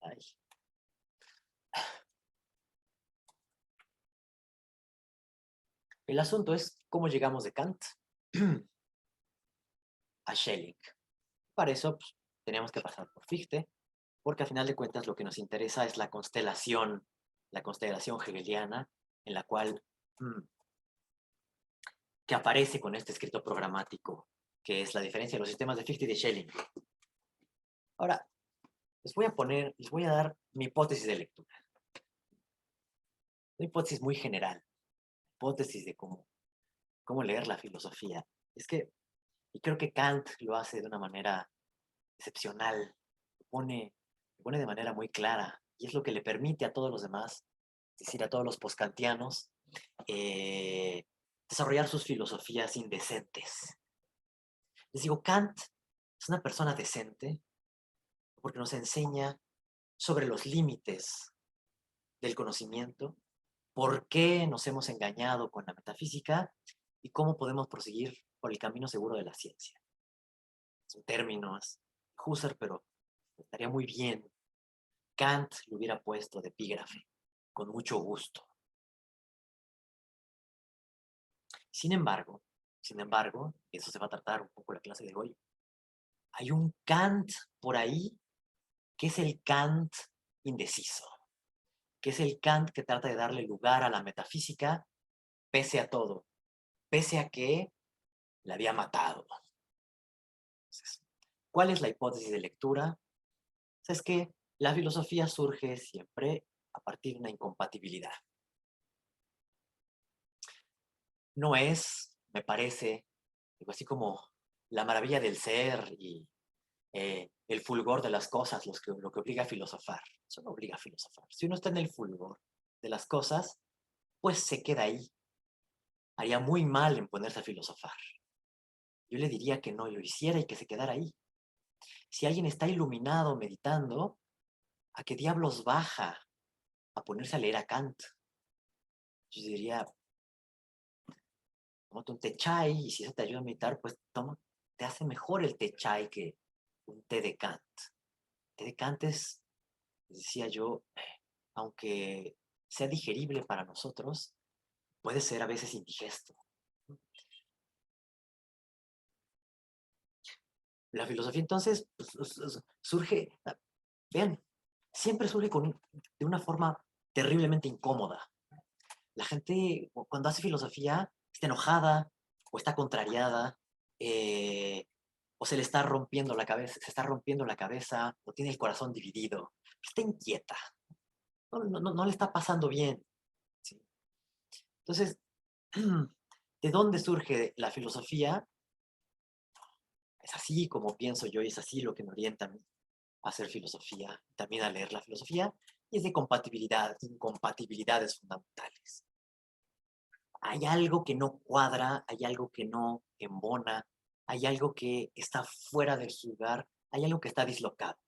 Ay. El asunto es cómo llegamos de Kant a Schelling. Para eso, pues, tenemos que pasar por Fichte, porque a final de cuentas lo que nos interesa es la constelación hegeliana, en la cual que aparece con este escrito programático, que es la diferencia de los sistemas de Fichte y de Schelling. Ahora, les voy a dar mi hipótesis de lectura. Una hipótesis muy general, hipótesis de cómo leer la filosofía. Es que, y creo que Kant lo hace de una manera excepcional, lo pone de manera muy clara, y es lo que le permite a todos los demás, es decir, a todos los postkantianos, desarrollar sus filosofías indecentes. Les digo, Kant es una persona decente porque nos enseña sobre los límites del conocimiento, por qué nos hemos engañado con la metafísica y cómo podemos proseguir por el camino seguro de la ciencia. Son términos Husserl, pero estaría muy bien. Kant lo hubiera puesto de epígrafe, con mucho gusto. Sin embargo, eso se va a tratar un poco la clase de hoy. Hay un Kant por ahí que es el Kant indeciso, que es el Kant que trata de darle lugar a la metafísica pese a todo, pese a que la había matado. Entonces, ¿cuál es la hipótesis de lectura? Es que la filosofía surge siempre a partir de una incompatibilidad. No es, me parece, algo así como la maravilla del ser y el fulgor de las cosas lo que obliga a filosofar. Eso no obliga a filosofar. Si uno está en el fulgor de las cosas, pues se queda ahí. Haría muy mal en ponerse a filosofar. Yo le diría que no lo hiciera y que se quedara ahí. Si alguien está iluminado meditando, ¿a qué diablos baja a ponerse a leer a Kant? Yo diría, tómate un té chai y si eso te ayuda a meditar, pues te hace mejor el té chai que un té de Kant. Té de Kant es, decía yo, aunque sea digerible para nosotros, puede ser a veces indigesto. La filosofía entonces surge, vean, siempre surge de una forma terriblemente incómoda. La gente cuando hace filosofía está enojada o está contrariada, o se le está rompiendo la cabeza, se está rompiendo la cabeza, o tiene el corazón dividido, está inquieta, no le está pasando bien. ¿Sí? Entonces, ¿de dónde surge la filosofía? Es así como pienso yo y es así lo que me orienta a mí a hacer filosofía, también a leer la filosofía, y es de incompatibilidades fundamentales. Hay algo que no cuadra, hay algo que no embona, hay algo que está fuera de su lugar, hay algo que está dislocado.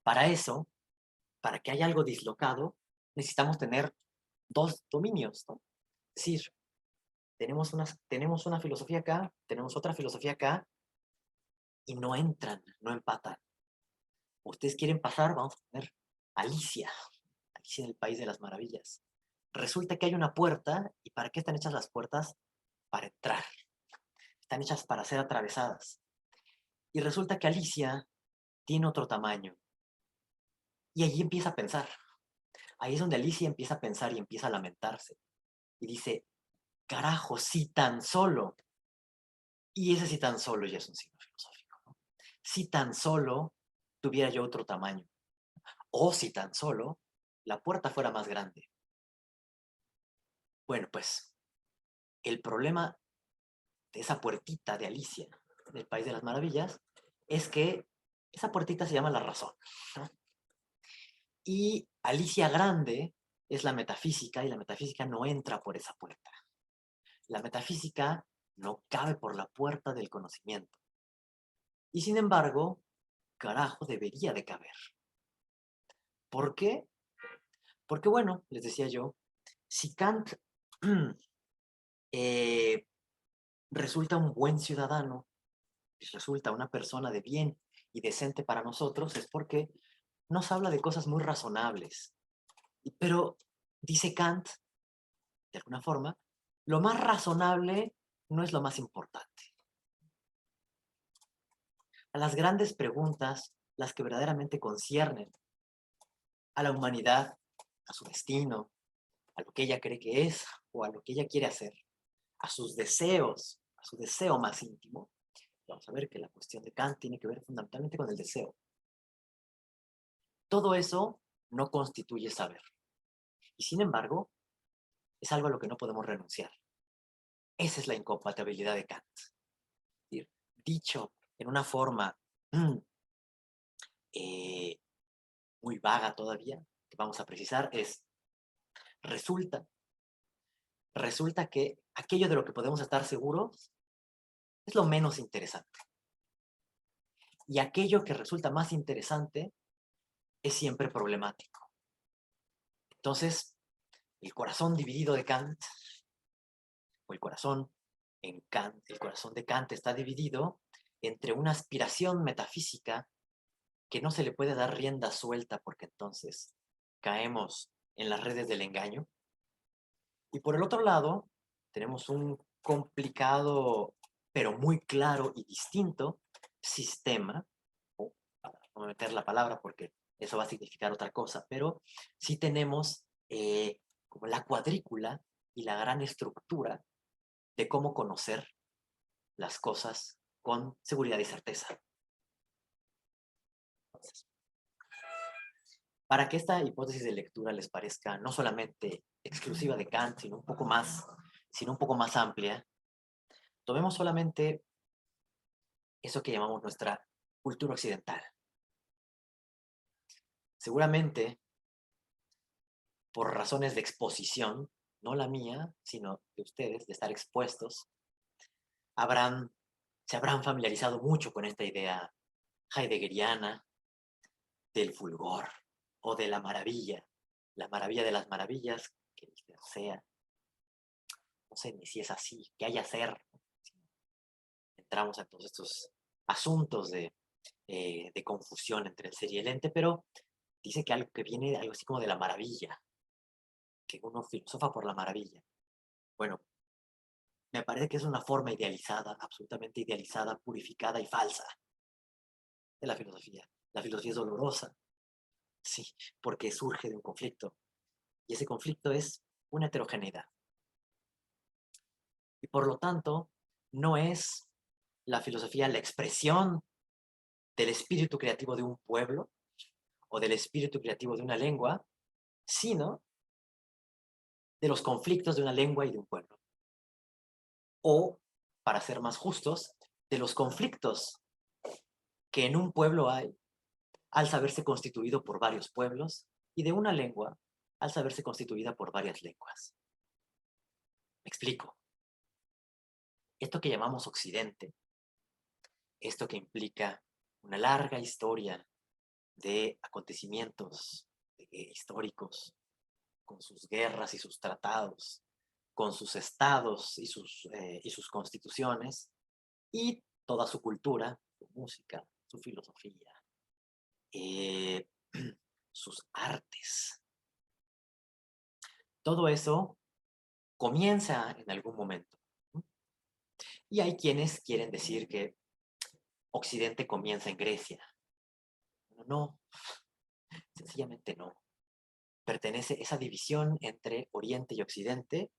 Para eso, para que haya algo dislocado, necesitamos tener dos dominios, ¿no? Es decir, tenemos una filosofía acá, tenemos otra filosofía acá, y no entran, no empatan. Ustedes quieren pasar, vamos a poner Alicia, Alicia en el País de las Maravillas. Resulta que hay una puerta, ¿y para qué están hechas las puertas? Para entrar. Están hechas para ser atravesadas. Y resulta que Alicia tiene otro tamaño. Y allí empieza a pensar. Ahí es donde Alicia empieza a pensar y empieza a lamentarse. Y dice, carajo, si tan solo. Y ese si tan solo ya es un signo filosófico, ¿no? Si tan solo tuviera yo otro tamaño. O si tan solo la puerta fuera más grande. Bueno, pues el problema de esa puertita de Alicia del País de las Maravillas es que esa puertita se llama la razón, ¿no? Y Alicia Grande es la metafísica y la metafísica no entra por esa puerta. La metafísica no cabe por la puerta del conocimiento. Y sin embargo, carajo, debería de caber. ¿Por qué? Porque bueno, les decía yo, si Kant eh, resulta un buen ciudadano, resulta una persona de bien y decente para nosotros, es porque nos habla de cosas muy razonables. Pero, dice Kant, de alguna forma, lo más razonable no es lo más importante. A las grandes preguntas, las que verdaderamente conciernen a la humanidad, a su destino, a lo que ella cree que es o a lo que ella quiere hacer, a sus deseos, a su deseo más íntimo, vamos a ver que la cuestión de Kant tiene que ver fundamentalmente con el deseo. Todo eso no constituye saber. Y sin embargo, es algo a lo que no podemos renunciar. Esa es la incompatibilidad de Kant. Dicho en una forma eh, muy vaga todavía, que vamos a precisar, es resulta, resulta que aquello de lo que podemos estar seguros es lo menos interesante. Y aquello que resulta más interesante es siempre problemático. Entonces, el corazón dividido de Kant, o el corazón en Kant, el corazón de Kant está dividido entre una aspiración metafísica que no se le puede dar rienda suelta porque entonces caemos en las redes del engaño. Y por el otro lado, tenemos un complicado, pero muy claro y distinto sistema, o para no meter la palabra porque eso va a significar otra cosa, pero sí tenemos como la cuadrícula y la gran estructura de cómo conocer las cosas con seguridad y certeza. Entonces, para que esta hipótesis de lectura les parezca no solamente exclusiva de Kant, sino un poco más amplia, tomemos solamente eso que llamamos nuestra cultura occidental. Seguramente, por razones de exposición, no la mía, sino de ustedes, de estar expuestos, se habrán familiarizado mucho con esta idea heideggeriana del fulgor o de la maravilla de las maravillas, que sea, no sé ni si es así, que haya ser. Entramos a todos estos asuntos de confusión entre el ser y el ente, pero dice que algo que viene, algo así como de la maravilla, que uno filosofa por la maravilla. Bueno, me parece que es una forma idealizada, absolutamente idealizada, purificada y falsa de la filosofía. La filosofía es dolorosa, sí, porque surge de un conflicto, y ese conflicto es una heterogeneidad. Y por lo tanto, no es la filosofía la expresión del espíritu creativo de un pueblo o del espíritu creativo de una lengua, sino de los conflictos de una lengua y de un pueblo. O, para ser más justos, de los conflictos que en un pueblo hay al saberse constituido por varios pueblos y de una lengua al saberse constituida por varias lenguas. Me explico. Esto que llamamos Occidente, esto que implica una larga historia de acontecimientos históricos, con sus guerras y sus tratados, con sus estados y sus constituciones, y toda su cultura, su música, su filosofía, eh, sus artes. Todo eso comienza en algún momento. Y hay quienes quieren decir que Occidente comienza en Grecia. No, sencillamente no. Pertenece esa división entre Oriente y Occidente,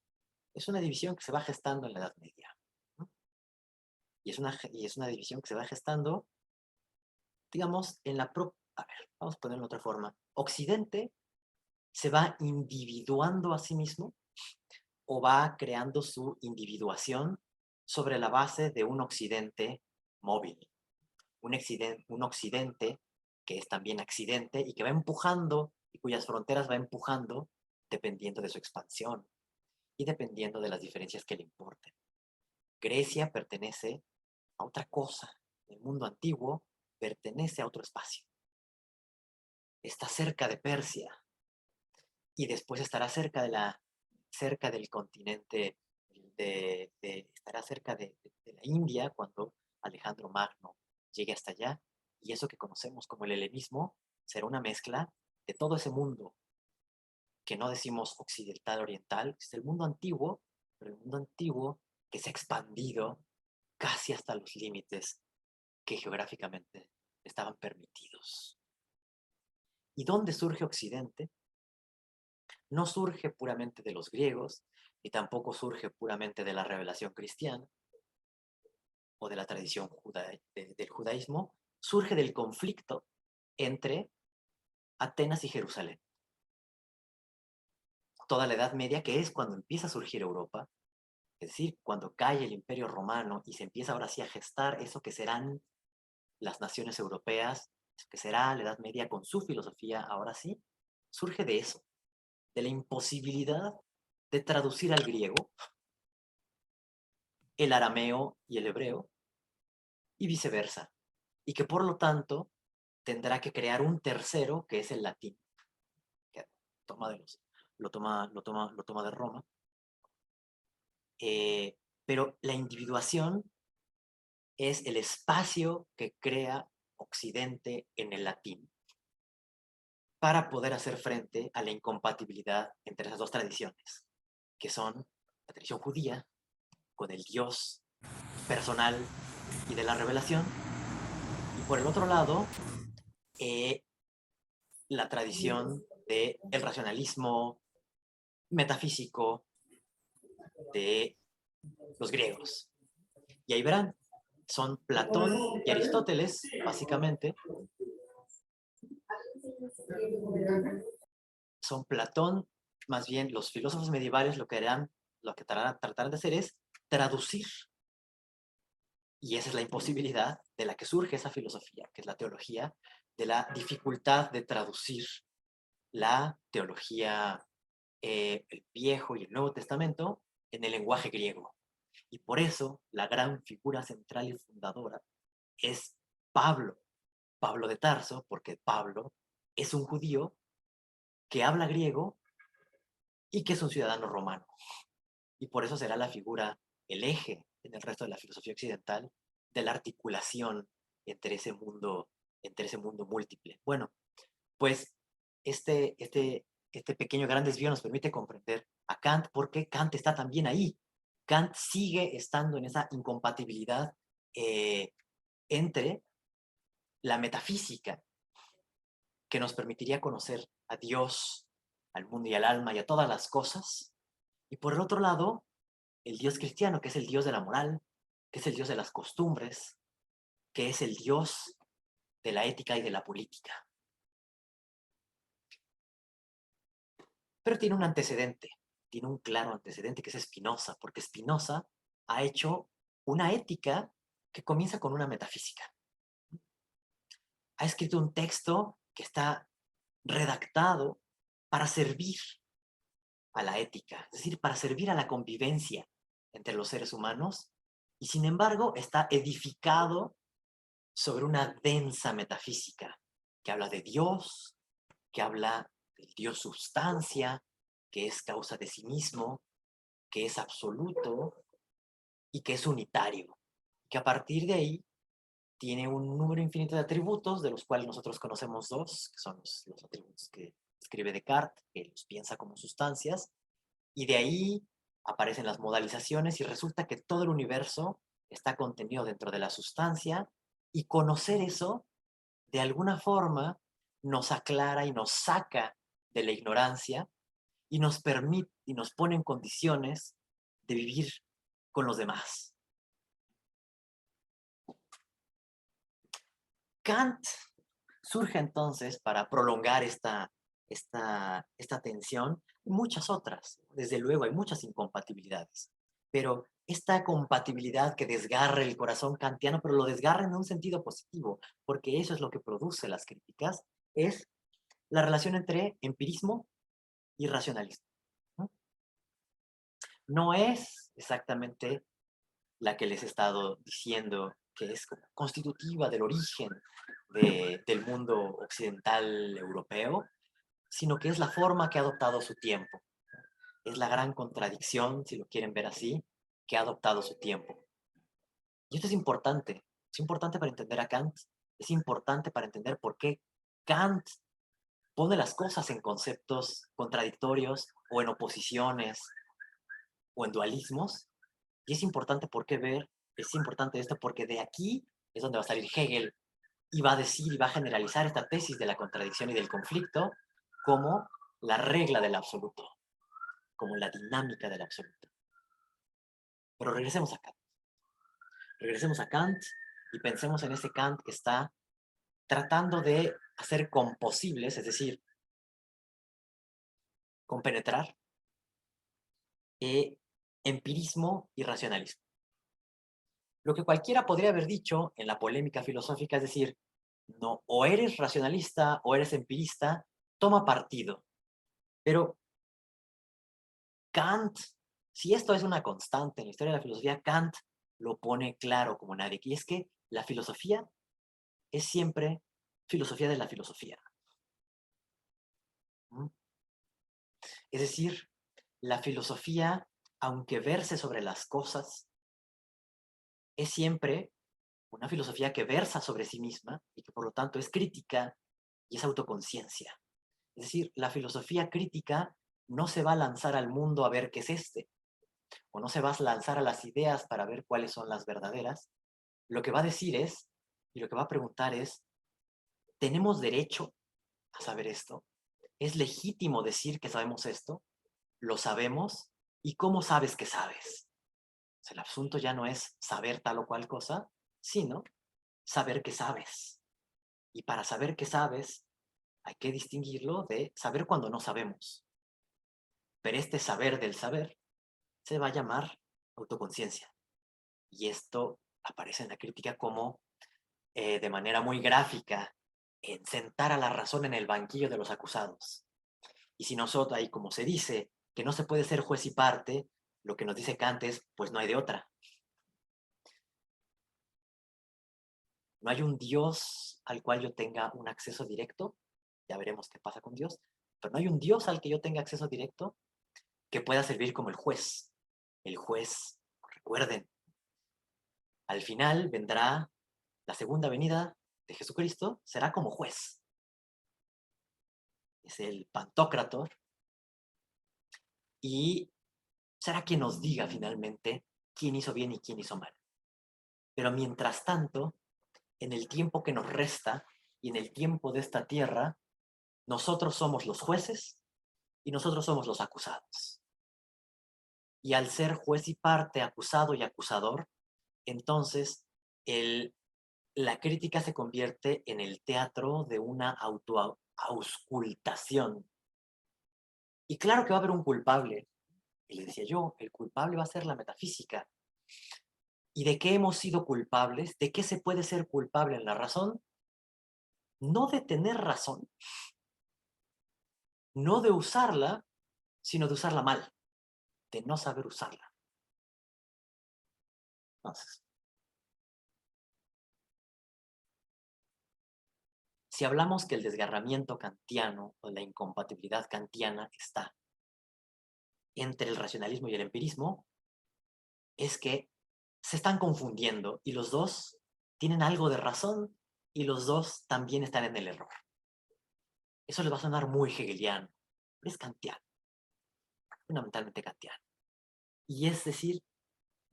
es una división que se va gestando en la Edad Media. ¿No? Y es una división que se va gestando, digamos, en la propia... A ver, vamos a ponerlo de otra forma. Occidente se va individuando a sí mismo o va creando su individuación sobre la base de un Occidente móvil. Un Occidente que es también accidente y que va empujando y cuyas fronteras va empujando dependiendo de su expansión y dependiendo de las diferencias que le importen. Grecia pertenece a otra cosa. El mundo antiguo pertenece a otro espacio. Está cerca de Persia y después estará cerca del continente, estará cerca de la India cuando Alejandro Magno llegue hasta allá. Y eso que conocemos como el helenismo será una mezcla de todo ese mundo que no decimos occidental, oriental, es el mundo antiguo, pero el mundo antiguo que se ha expandido casi hasta los límites que geográficamente estaban permitidos. ¿Y dónde surge Occidente? No surge puramente de los griegos, y tampoco surge puramente de la revelación cristiana o de la tradición del judaísmo, surge del conflicto entre Atenas y Jerusalén. Toda la Edad Media, que es cuando empieza a surgir Europa, es decir, cuando cae el Imperio Romano y se empieza ahora sí a gestar eso que serán las naciones europeas, que será la Edad Media con su filosofía, ahora sí, surge de eso, de la imposibilidad de traducir al griego el arameo y el hebreo, y viceversa, y que por lo tanto tendrá que crear un tercero que es el latín, que toma de los, lo toma de Roma, pero la individuación es el espacio que crea Occidente en el latín para poder hacer frente a la incompatibilidad entre esas dos tradiciones, que son la tradición judía con el Dios personal y de la revelación, y por el otro lado, la tradición del racionalismo metafísico de los griegos. Y ahí verán, son Platón y Aristóteles, básicamente, son Platón, más bien los filósofos medievales lo que harán, lo que tratarán de hacer es traducir. Y esa es la imposibilidad de la que surge esa filosofía, que es la teología, de la dificultad de traducir la teología, el Viejo y el Nuevo Testamento, en el lenguaje griego. Y por eso la gran figura central y fundadora es Pablo, Pablo de Tarso, porque Pablo es un judío que habla griego y que es un ciudadano romano. Y por eso será la figura, el eje en el resto de la filosofía occidental, de la articulación entre ese mundo múltiple. Bueno, pues este pequeño gran desvío nos permite comprender a Kant porque Kant está también ahí. Kant sigue estando en esa incompatibilidad entre la metafísica que nos permitiría conocer a Dios, al mundo y al alma y a todas las cosas, y por el otro lado, el Dios cristiano, que es el Dios de la moral, que es el Dios de las costumbres, que es el Dios de la ética y de la política. Pero tiene un antecedente, tiene un claro antecedente que es Spinoza, porque Spinoza ha hecho una ética que comienza con una metafísica. Ha escrito un texto que está redactado para servir a la ética, es decir, para servir a la convivencia entre los seres humanos, y sin embargo está edificado sobre una densa metafísica que habla de Dios, que habla del Dios sustancia, que es causa de sí mismo, que es absoluto y que es unitario, que a partir de ahí tiene un número infinito de atributos, de los cuales nosotros conocemos dos, que son los atributos que escribe Descartes, que los piensa como sustancias, y de ahí aparecen las modalizaciones y resulta que todo el universo está contenido dentro de la sustancia, y conocer eso, de alguna forma, nos aclara y nos saca de la ignorancia y nos permite y nos pone en condiciones de vivir con los demás. Kant surge entonces para prolongar esta tensión y muchas otras. Desde luego hay muchas incompatibilidades, pero esta compatibilidad que desgarra el corazón kantiano, pero lo desgarra en un sentido positivo, porque eso es lo que produce las críticas, es la relación entre empirismo y racionalismo. ¿No? No es exactamente la que les he estado diciendo que es constitutiva del origen del mundo occidental europeo, sino que es la forma que ha adoptado su tiempo. Es la gran contradicción, si lo quieren ver así, que ha adoptado su tiempo. Y esto es importante para entender a Kant, es importante para entender por qué Kant pone las cosas en conceptos contradictorios o en oposiciones o en dualismos. Y es importante es importante esto porque de aquí es donde va a salir Hegel y va a decir y va a generalizar esta tesis de la contradicción y del conflicto como la regla del absoluto, como la dinámica del absoluto. Pero regresemos a Kant. Regresemos a Kant y pensemos en ese Kant que está tratando de hacer composibles, es decir, compenetrar empirismo y racionalismo. Lo que cualquiera podría haber dicho en la polémica filosófica es decir, no, o eres racionalista o eres empirista, toma partido. Pero Kant, si esto es una constante en la historia de la filosofía, Kant lo pone claro como nadie. Y es que la filosofía es siempre filosofía de la filosofía. ¿Mm? Es decir, la filosofía, aunque verse sobre las cosas, es siempre una filosofía que versa sobre sí misma y que por lo tanto es crítica y es autoconciencia. Es decir, la filosofía crítica no se va a lanzar al mundo a ver qué es o no se va a lanzar a las ideas para ver cuáles son las verdaderas. Lo que va a decir es, y lo que va a preguntar es, ¿tenemos derecho a saber esto? ¿Es legítimo decir que sabemos esto? ¿Lo sabemos? ¿Y cómo sabes que sabes? O sea, el asunto ya no es saber tal o cual cosa, sino saber que sabes. Y para saber que sabes, hay que distinguirlo de saber cuando no sabemos. Pero este saber del saber se va a llamar autoconciencia. Y esto aparece en la crítica como, de manera muy gráfica, en sentar a la razón en el banquillo de los acusados. Y si nosotros, ahí como se dice, que no se puede ser juez y parte, lo que nos dice Kant es, pues no hay de otra. No hay un Dios al cual yo tenga un acceso directo, ya veremos qué pasa con Dios, pero no hay un Dios al que yo tenga acceso directo que pueda servir como el juez. El juez, recuerden, al final vendrá la segunda venida de Jesucristo, será como juez. Es el Pantocrator y será quien nos diga finalmente quién hizo bien y quién hizo mal. Pero mientras tanto, en el tiempo que nos resta y en el tiempo de esta tierra, nosotros somos los jueces y nosotros somos los acusados. Y al ser juez y parte, acusado y acusador, entonces la crítica se convierte en el teatro de una autoauscultación. Y claro que va a haber un culpable. Y le decía yo, el culpable va a ser la metafísica. ¿Y de qué hemos sido culpables? ¿De qué se puede ser culpable en la razón? No de tener razón, no de usarla, sino de usarla mal, de no saber usarla. Entonces, si hablamos que el desgarramiento kantiano o la incompatibilidad kantiana está entre el racionalismo y el empirismo, es que se están confundiendo y los dos tienen algo de razón y los dos también están en el error. Eso les va a sonar muy hegeliano, pero es kantiano, fundamentalmente kantiano. Y es decir,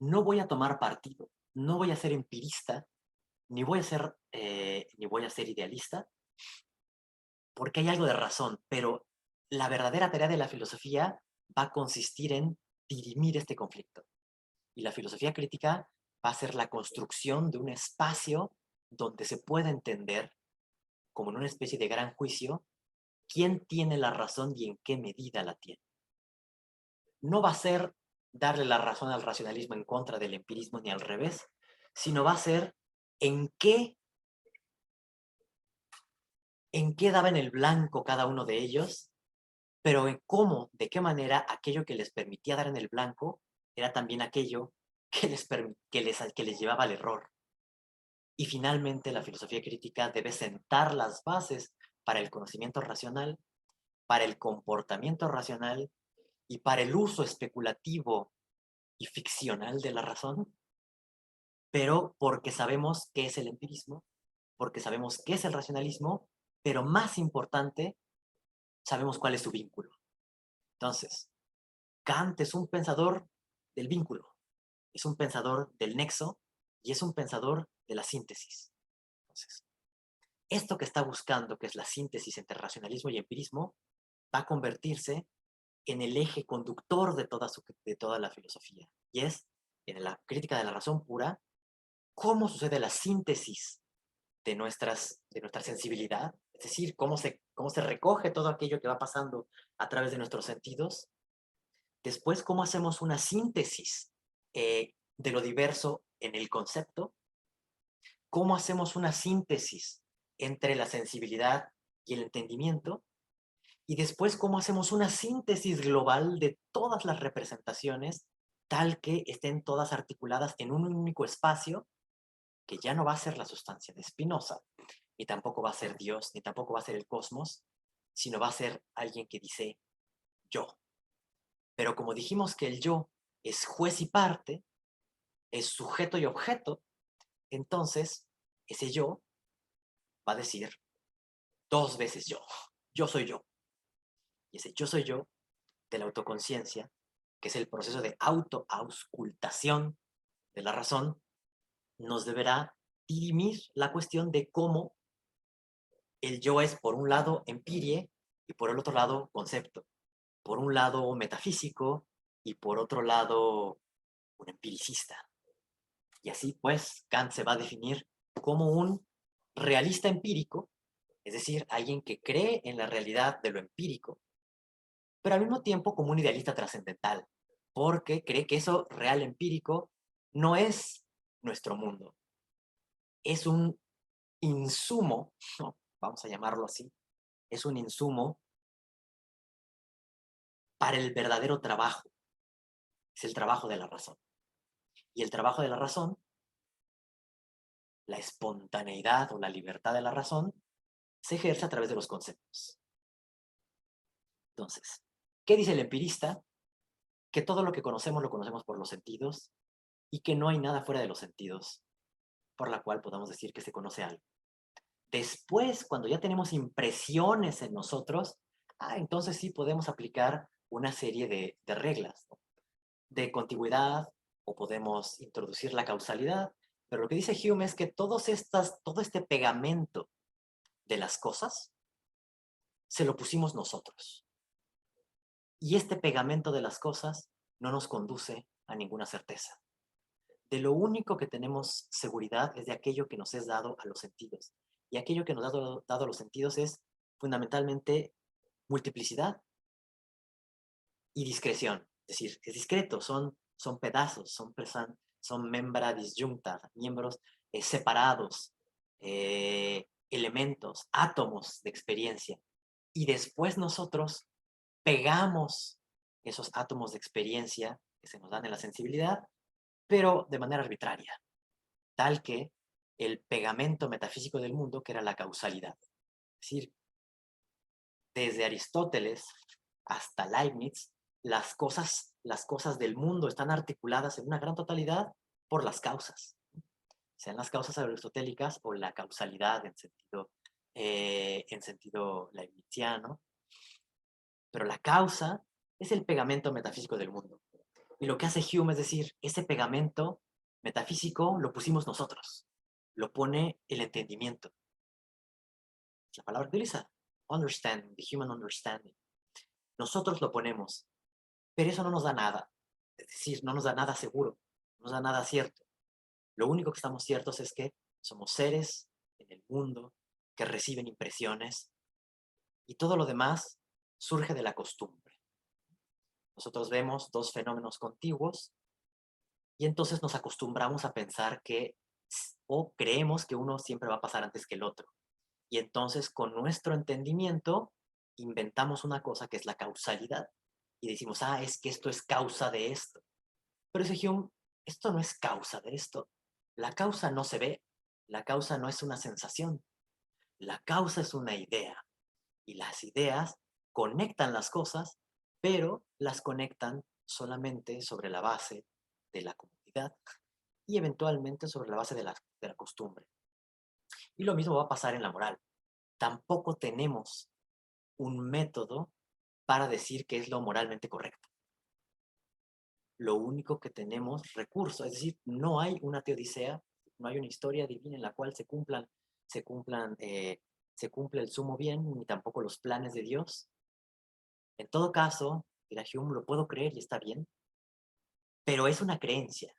no voy a tomar partido, no voy a ser empirista, ni voy a ser idealista, porque hay algo de razón, pero la verdadera tarea de la filosofía va a consistir en dirimir este conflicto. Y la filosofía crítica va a ser la construcción de un espacio donde se pueda entender, como en una especie de gran juicio, quién tiene la razón y en qué medida la tiene. No va a ser darle la razón al racionalismo en contra del empirismo ni al revés, sino va a ser en qué daba en el blanco cada uno de ellos, pero en cómo, de qué manera aquello que les permitía dar en el blanco era también aquello que les llevaba al error. Y finalmente la filosofía crítica debe sentar las bases para el conocimiento racional, para el comportamiento racional y para el uso especulativo y ficcional de la razón, pero porque sabemos qué es el empirismo, porque sabemos qué es el racionalismo, pero más importante, sabemos cuál es su vínculo. Entonces, Kant es un pensador del vínculo, es un pensador del nexo y es un pensador de la síntesis. Entonces, esto que está buscando, que es la síntesis entre racionalismo y empirismo, va a convertirse en el eje conductor de toda la filosofía. Y es, en la crítica de la razón pura, cómo sucede la síntesis de nuestra sensibilidad, es decir, cómo se recoge todo aquello que va pasando a través de nuestros sentidos. Después, cómo hacemos una síntesis de lo diverso en el concepto. Cómo hacemos una síntesis entre la sensibilidad y el entendimiento. Y después, cómo hacemos una síntesis global de todas las representaciones, tal que estén todas articuladas en un único espacio, que ya no va a ser la sustancia de Spinoza, ni tampoco va a ser Dios, ni tampoco va a ser el cosmos, sino va a ser alguien que dice yo. Pero como dijimos que el yo es juez y parte, es sujeto y objeto, entonces ese yo va a decir dos veces yo soy yo. Y ese yo soy yo de la autoconciencia, que es el proceso de autoauscultación de la razón, nos deberá dirimir la cuestión de cómo el yo es, por un lado, empirie y por el otro lado, concepto. Por un lado, metafísico y por otro lado, un empiricista. Y así, pues, Kant se va a definir como un realista empírico, es decir, alguien que cree en la realidad de lo empírico, pero al mismo tiempo como un idealista trascendental, porque cree que eso real empírico no es nuestro mundo, es un insumo, ¿no? Vamos a llamarlo así, es un insumo para el verdadero trabajo, es el trabajo de la razón. Y el trabajo de la razón, la espontaneidad o la libertad de la razón, se ejerce a través de los conceptos. Entonces, ¿qué dice el empirista? Que todo lo que conocemos lo conocemos por los sentidos y que no hay nada fuera de los sentidos por la cual podamos decir que se conoce algo. Después, cuando ya tenemos impresiones en nosotros, entonces sí podemos aplicar una serie de reglas, ¿no? De contigüidad, o podemos introducir la causalidad, pero lo que dice Hume es que todo este pegamento de las cosas se lo pusimos nosotros. Y este pegamento de las cosas no nos conduce a ninguna certeza. De lo único que tenemos seguridad es de aquello que nos es dado a los sentidos. Y aquello que nos ha dado a los sentidos es fundamentalmente multiplicidad y discreción. Es decir, es discreto, son pedazos, son membra disjunta, miembros separados, elementos, átomos de experiencia. Y después nosotros pegamos esos átomos de experiencia que se nos dan en la sensibilidad, pero de manera arbitraria, tal que el pegamento metafísico del mundo, que era la causalidad. Es decir, desde Aristóteles hasta Leibniz, las cosas del mundo están articuladas en una gran totalidad por las causas, sean las causas aristotélicas o la causalidad en sentido leibniziano, pero la causa es el pegamento metafísico del mundo. Y lo que hace Hume es decir, ese pegamento metafísico lo pusimos nosotros, lo pone el entendimiento. La palabra que utiliza, understanding, the human understanding. Nosotros lo ponemos, pero eso no nos da nada. Es decir, no nos da nada seguro, no nos da nada cierto. Lo único que estamos ciertos es que somos seres en el mundo que reciben impresiones y todo lo demás surge de la costumbre. Nosotros vemos dos fenómenos contiguos y entonces nos acostumbramos a pensar o creemos que uno siempre va a pasar antes que el otro. Y entonces con nuestro entendimiento inventamos una cosa que es la causalidad. Y decimos, es que esto es causa de esto. Pero dice Hume, esto no es causa de esto. La causa no se ve, la causa no es una sensación, la causa es una idea. Y las ideas conectan las cosas, pero las conectan solamente sobre la base de la comunidad y eventualmente sobre la base de la costumbre. Y lo mismo va a pasar en la moral. tampoco tenemos un método para decir qué es lo moralmente correcto. Lo único que tenemos recursos, es decir, no hay una teodicea, no hay una historia divina en la cual se cumple el sumo bien, ni tampoco los planes de Dios. En todo caso, dirá Hume, lo puedo creer y está bien, pero es una creencia.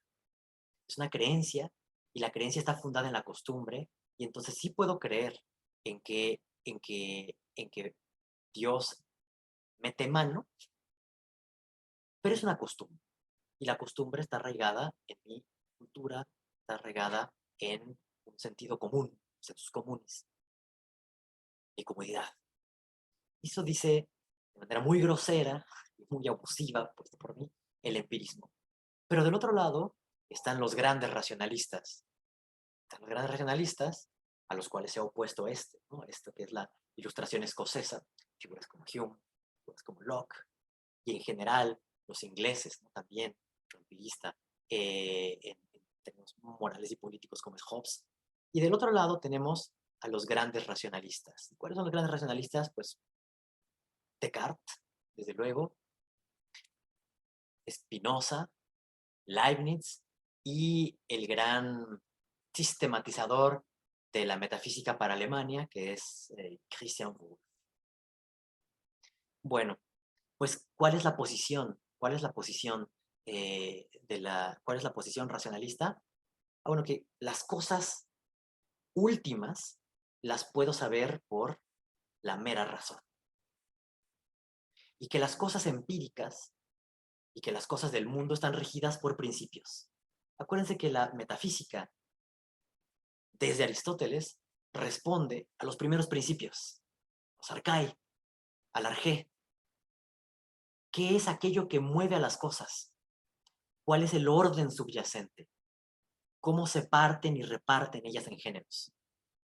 Es una creencia y la creencia está fundada en la costumbre y entonces sí puedo creer en que Dios mete mano, pero es una costumbre. Y la costumbre está arraigada en mi cultura, está arraigada en un sentido común, sensos comunes, mi comunidad. Eso dice de manera muy grosera y muy abusiva, puesto por mí, el empirismo. Pero del otro lado están los grandes racionalistas. Están los grandes racionalistas a los cuales se ha opuesto ¿no? Esto que es la ilustración escocesa, figuras como Hume, figuras como Locke, y en general los ingleses, ¿no? También, empirista, en términos morales y políticos como es Hobbes. Y del otro lado tenemos a los grandes racionalistas. ¿Cuáles son los grandes racionalistas? Pues Descartes, desde luego, Spinoza, Leibniz y el gran sistematizador de la metafísica para Alemania, que es Christian Wolff. Bueno, pues, ¿cuál es la posición? ¿Cuál es la posición cuál es la posición racionalista? Bueno, que las cosas últimas las puedo saber por la mera razón. Y que las cosas empíricas y que las cosas del mundo están regidas por principios. Acuérdense que la metafísica, desde Aristóteles, responde a los primeros principios, los arcai, al arjé. ¿Qué es aquello que mueve a las cosas? ¿Cuál es el orden subyacente? ¿Cómo se parten y reparten ellas en géneros?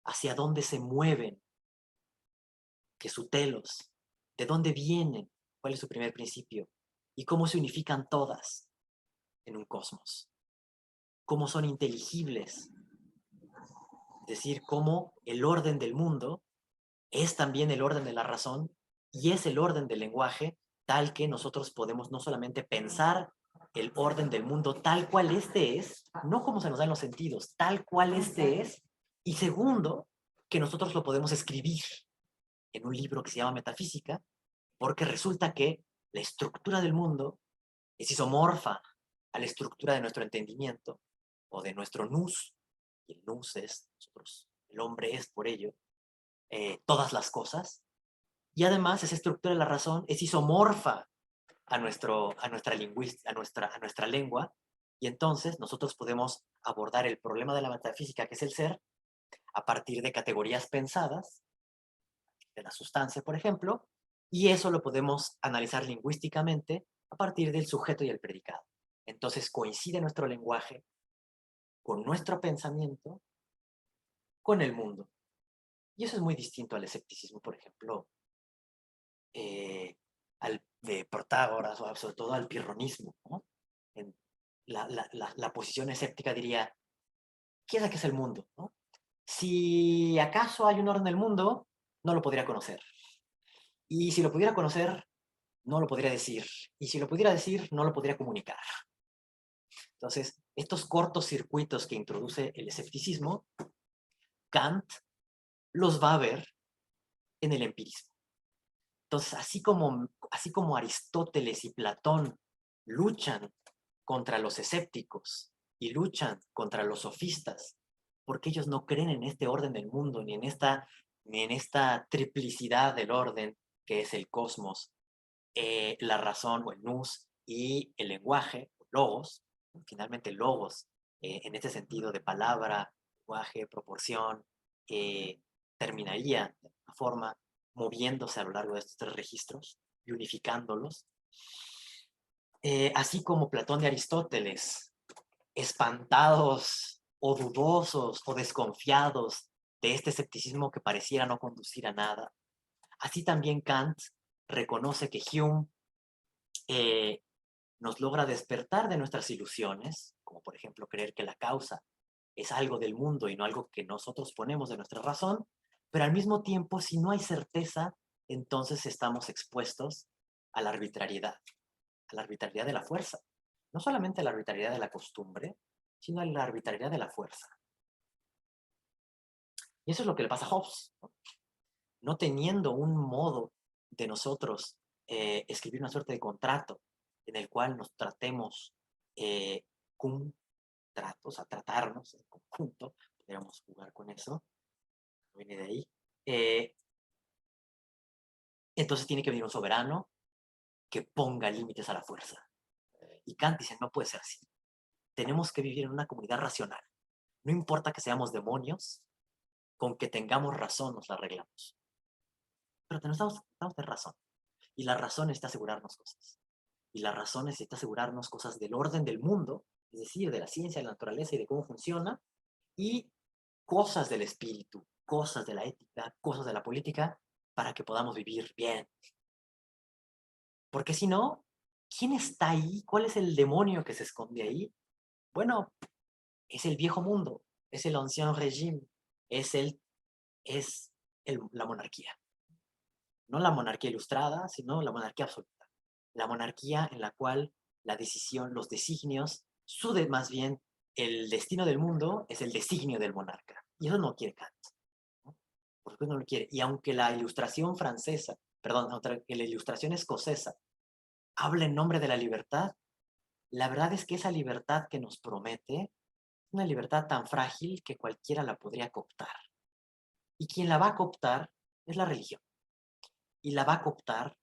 ¿Hacia dónde se mueven? ¿Qué sutelos? ¿De dónde vienen? ¿Cuál es su primer principio? ¿Y cómo se unifican todas en un cosmos? ¿Cómo son inteligibles? Es decir, cómo el orden del mundo es también el orden de la razón y es el orden del lenguaje, tal que nosotros podemos no solamente pensar el orden del mundo tal cual este es, no como se nos dan los sentidos, tal cual este es, y segundo, que nosotros lo podemos escribir en un libro que se llama Metafísica, porque resulta que la estructura del mundo es isomorfa a la estructura de nuestro entendimiento o de nuestro nous, y el nous es, nosotros, el hombre es por ello, todas las cosas, y además esa estructura de la razón es isomorfa a nuestra lengua, y entonces nosotros podemos abordar el problema de la metafísica, que es el ser, a partir de categorías pensadas, de la sustancia, por ejemplo, y eso lo podemos analizar lingüísticamente a partir del sujeto y el predicado. Entonces coincide nuestro lenguaje con nuestro pensamiento, con el mundo. Y eso es muy distinto al escepticismo, por ejemplo, de Protágoras o sobre todo al pirronismo, ¿no? En la posición escéptica diría, ¿qué es el mundo? ¿No? Si acaso hay un orden en el mundo, no lo podría conocer. Y si lo pudiera conocer, no lo podría decir. Y si lo pudiera decir, no lo podría comunicar. Entonces, estos cortos circuitos que introduce el escepticismo, Kant los va a ver en el empirismo. Entonces, así como Aristóteles y Platón luchan contra los escépticos y luchan contra los sofistas, porque ellos no creen en este orden del mundo, ni en esta triplicidad del orden que es el cosmos, la razón o el nous y el lenguaje, logos, finalmente logos, en este sentido de palabra, lenguaje, proporción, terminaría de alguna forma moviéndose a lo largo de estos tres registros y unificándolos. Así como Platón y Aristóteles, espantados o dudosos o desconfiados de este escepticismo que pareciera no conducir a nada, así también Kant reconoce que Hume nos logra despertar de nuestras ilusiones, como por ejemplo creer que la causa es algo del mundo y no algo que nosotros ponemos de nuestra razón, Pero al mismo tiempo, si no hay certeza, entonces estamos expuestos a la arbitrariedad de la fuerza. No solamente a la arbitrariedad de la costumbre, sino a la arbitrariedad de la fuerza. Y eso es lo que le pasa a Hobbes. No teniendo un modo de nosotros escribir una suerte de contrato en el cual nos tratemos cum trato, o sea, tratarnos en conjunto, podríamos jugar con eso, viene de ahí. Entonces tiene que venir un soberano que ponga límites a la fuerza. Y Kant dice, no puede ser así. Tenemos que vivir en una comunidad racional. No importa que seamos demonios, con que tengamos razón nos la arreglamos. Pero necesitamos tener razón. Y la razón necesita asegurarnos cosas. Y la razón necesita asegurarnos cosas del orden del mundo, es decir, de la ciencia, de la naturaleza y de cómo funciona, y cosas del espíritu, cosas de la ética, cosas de la política, para que podamos vivir bien. Porque si no, ¿quién está ahí? ¿Cuál es el demonio que se esconde ahí? Bueno, es el viejo mundo, es el ancien régime, es la monarquía. No la monarquía ilustrada, sino la monarquía absoluta. La monarquía en la cual la decisión, los designios, más bien el destino del mundo es el designio del monarca. Y eso no quiere Kant. ¿No? Por supuesto no lo quiere. Y aunque la ilustración francesa, perdón, aunque la ilustración escocesa habla en nombre de la libertad, la verdad es que esa libertad que nos promete es una libertad tan frágil que cualquiera la podría cooptar. Y quien la va a cooptar es la religión. Y la va a cooptar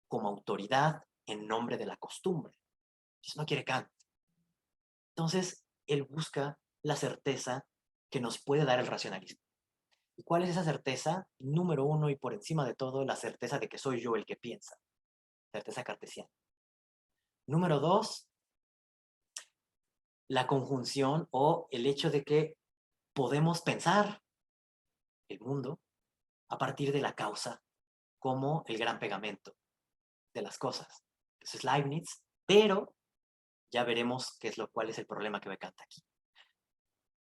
como autoridad en nombre de la costumbre. Eso no quiere Kant. Entonces, él busca la certeza que nos puede dar el racionalismo. ¿Y cuál es esa certeza? Número uno y por encima de todo, la certeza de que soy yo el que piensa. Certeza cartesiana. Número dos, la conjunción o el hecho de que podemos pensar el mundo a partir de la causa como el gran pegamento de las cosas. Eso es Leibniz, pero ya veremos cuál es el problema que ve Kant aquí.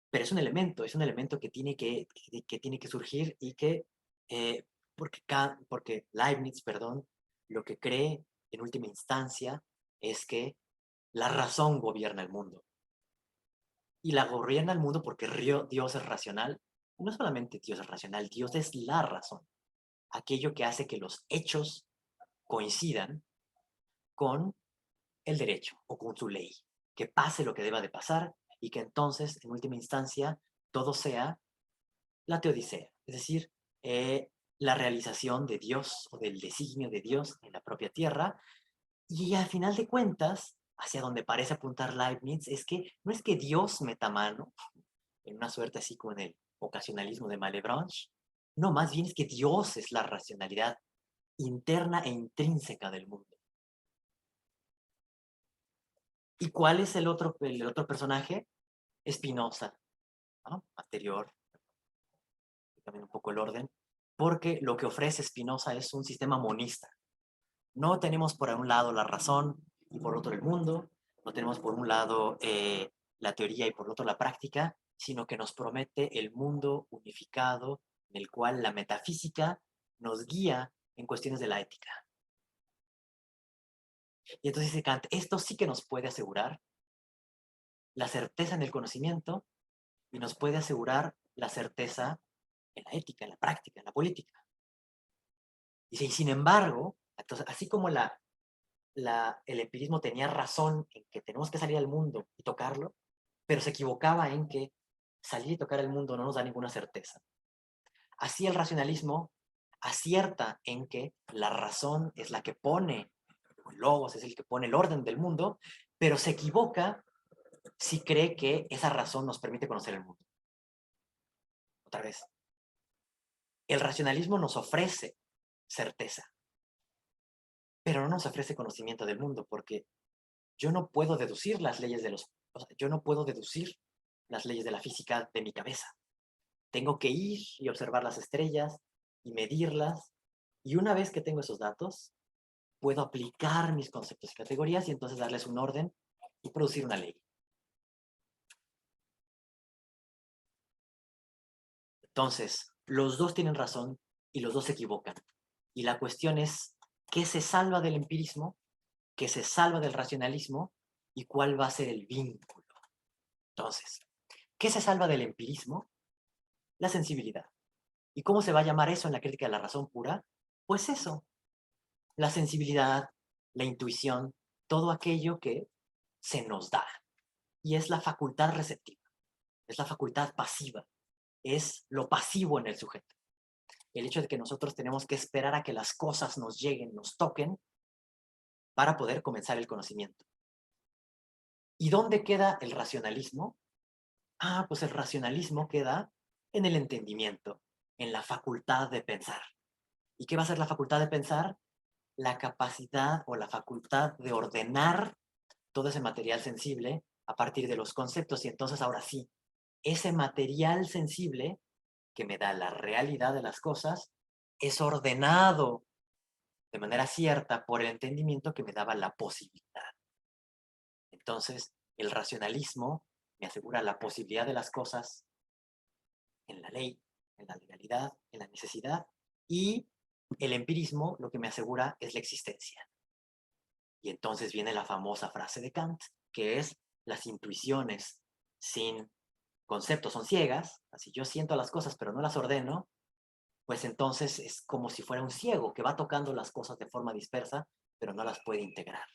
Pero es un elemento que tiene que surgir y que, porque Leibniz, perdón, lo que cree en última instancia es que la razón gobierna el mundo. Y la gobierna el mundo porque Dios es racional. No solamente Dios es racional, Dios es la razón. Aquello que hace que los hechos coincidan con el derecho o con su ley. Que pase lo que deba de pasar y que entonces, en última instancia, todo sea la teodicea, es decir, la realización de Dios o del designio de Dios en la propia tierra. Y al final de cuentas, hacia donde parece apuntar Leibniz, es que no es que Dios meta mano, en una suerte así como en el ocasionalismo de Malebranche, no, más bien es que Dios es la racionalidad interna e intrínseca del mundo. ¿Y cuál es el otro personaje? Spinoza, ¿no? Anterior, también un poco el orden, porque lo que ofrece Spinoza es un sistema monista. No tenemos por un lado la razón y por otro el mundo, no tenemos por un lado la teoría y por otro la práctica, sino que nos promete el mundo unificado en el cual la metafísica nos guía en cuestiones de la ética. Y entonces dice Kant, esto sí que nos puede asegurar la certeza en el conocimiento y nos puede asegurar la certeza en la ética, en la práctica, en la política. Y sin embargo, entonces, así como el empirismo tenía razón en que tenemos que salir al mundo y tocarlo, pero se equivocaba en que salir y tocar el mundo no nos da ninguna certeza. Así el racionalismo acierta en que la razón es la que pone, el logos es el que pone el orden del mundo, pero se equivoca si cree que esa razón nos permite conocer el mundo. Otra vez, el racionalismo nos ofrece certeza, pero no nos ofrece conocimiento del mundo, porque yo no puedo deducir las leyes yo no puedo deducir las leyes de la física de mi cabeza. Tengo que ir y observar las estrellas y medirlas, y una vez que tengo esos datos, puedo aplicar mis conceptos y categorías y entonces darles un orden y producir una ley. Entonces, Los dos tienen razón y los dos se equivocan. Y la cuestión es, ¿qué se salva del empirismo? ¿Qué se salva del racionalismo? ¿Y cuál va a ser el vínculo? Entonces, ¿qué se salva del empirismo? La sensibilidad. ¿Y cómo se va a llamar eso en la crítica de la razón pura? Pues eso, la sensibilidad, la intuición, todo aquello que se nos da. Y es la facultad receptiva, es la facultad pasiva, es lo pasivo en el sujeto. El hecho de que nosotros tenemos que esperar a que las cosas nos lleguen, nos toquen, para poder comenzar el conocimiento. ¿Y dónde queda el racionalismo? Ah, pues el racionalismo queda en el entendimiento, en la facultad de pensar. ¿Y qué va a ser la facultad de pensar? La capacidad o la facultad de ordenar todo ese material sensible a partir de los conceptos. Y entonces ahora sí, ese material sensible que me da la realidad de las cosas es ordenado de manera cierta por el entendimiento que me daba la posibilidad. Entonces, el racionalismo me asegura la posibilidad de las cosas en la ley, en la legalidad, en la necesidad, y el empirismo lo que me asegura es la existencia. Y entonces viene la famosa frase de Kant, que es: las intuiciones sin conceptos son ciegas. Si yo siento las cosas pero no las ordeno, pues entonces es como si fuera un ciego que va tocando las cosas de forma dispersa, pero no las puede integrar.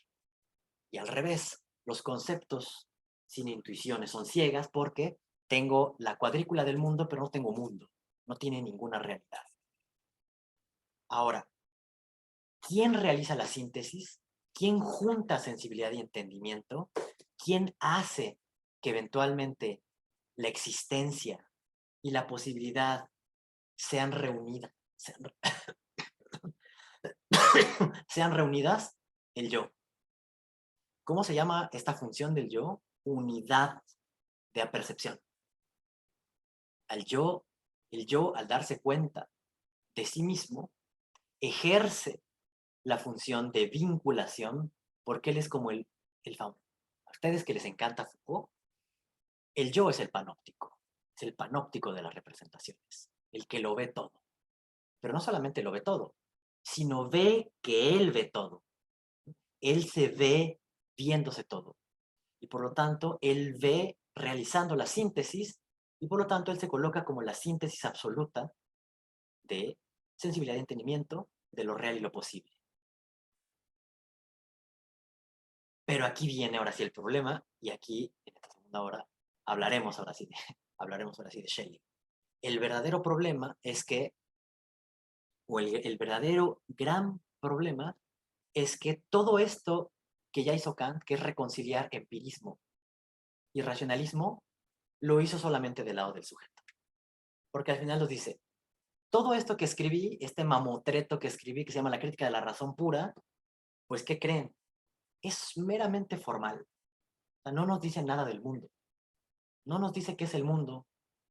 Y al revés, los conceptos sin intuiciones son ciegas porque tengo la cuadrícula del mundo, pero no tengo mundo. No tiene ninguna realidad. Ahora, ¿quién realiza la síntesis? ¿Quién junta sensibilidad y entendimiento? ¿Quién hace que eventualmente la existencia y la posibilidad sean reunidas? Sean reunidas, el yo. ¿Cómo se llama esta función del yo? Unidad de apercepción. El yo, al darse cuenta de sí mismo, ejerce la función de vinculación, porque él es como el fauno. A ustedes que les encanta Foucault, el yo es el panóptico de las representaciones, el que lo ve todo. Pero no solamente lo ve todo, sino ve que él ve todo. Él se ve viéndose todo. Y por lo tanto, él ve realizando la síntesis, y por lo tanto, él se coloca como la síntesis absoluta de sensibilidad y entendimiento de lo real y lo posible. Pero aquí viene ahora sí el problema, y aquí, en esta segunda hora, hablaremos ahora sí de Schelling. El verdadero problema es que, o el verdadero gran problema, es que todo esto que ya hizo Kant, que es reconciliar empirismo y racionalismo, lo hizo solamente del lado del sujeto. Porque al final nos dice, todo esto que escribí, este mamotreto que escribí, que se llama La crítica de la razón pura, pues, ¿qué creen? Es meramente formal. O sea, no nos dice nada del mundo. No nos dice qué es el mundo,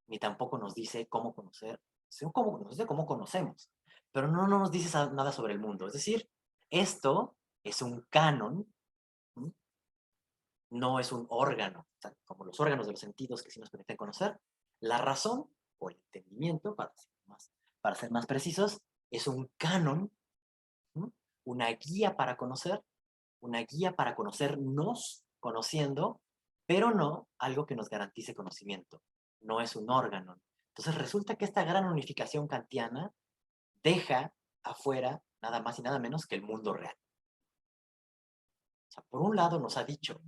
ni tampoco nos dice cómo conocer, nos dice cómo conocemos, pero no nos dice nada sobre el mundo. Es decir, esto es un canon, ¿sí? No es un órgano, o sea, como los órganos de los sentidos que sí nos permiten conocer. La razón, o el entendimiento, para ser más precisos, es un canon, ¿sí? Una guía para conocer, una guía para conocernos, conociendo, pero no algo que nos garantice conocimiento. No es un órgano. Entonces resulta que esta gran unificación kantiana deja afuera nada más y nada menos que el mundo real. O sea, por un lado nos ha dicho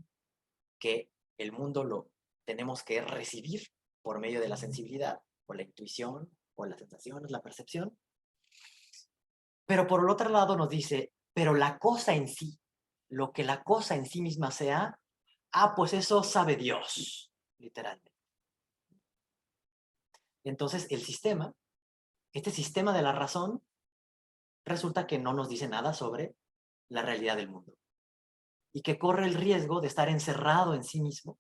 que el mundo lo tenemos que recibir por medio de la sensibilidad, o la intuición, o las sensaciones, la percepción. Pero por el otro lado nos dice, pero la cosa en sí, lo que la cosa en sí misma sea, pues eso sabe Dios, literalmente. Entonces este sistema de la razón, resulta que no nos dice nada sobre la realidad del mundo. Y que corre el riesgo de estar encerrado en sí mismo,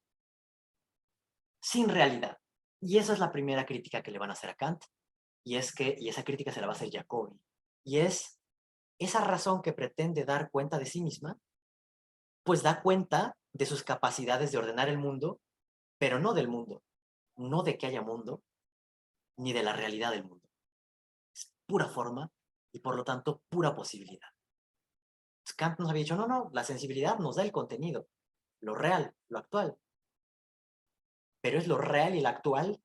sin realidad. Y esa es la primera crítica que le van a hacer a Kant. Y esa crítica se la va a hacer Jacobi. Y es esa razón que pretende dar cuenta de sí misma, pues da cuenta de sus capacidades de ordenar el mundo, pero no del mundo, no de que haya mundo, ni de la realidad del mundo. pura forma y por lo tanto pura posibilidad. Kant nos había dicho, no, no, la sensibilidad nos da el contenido, lo real, lo actual. Pero es lo real y lo actual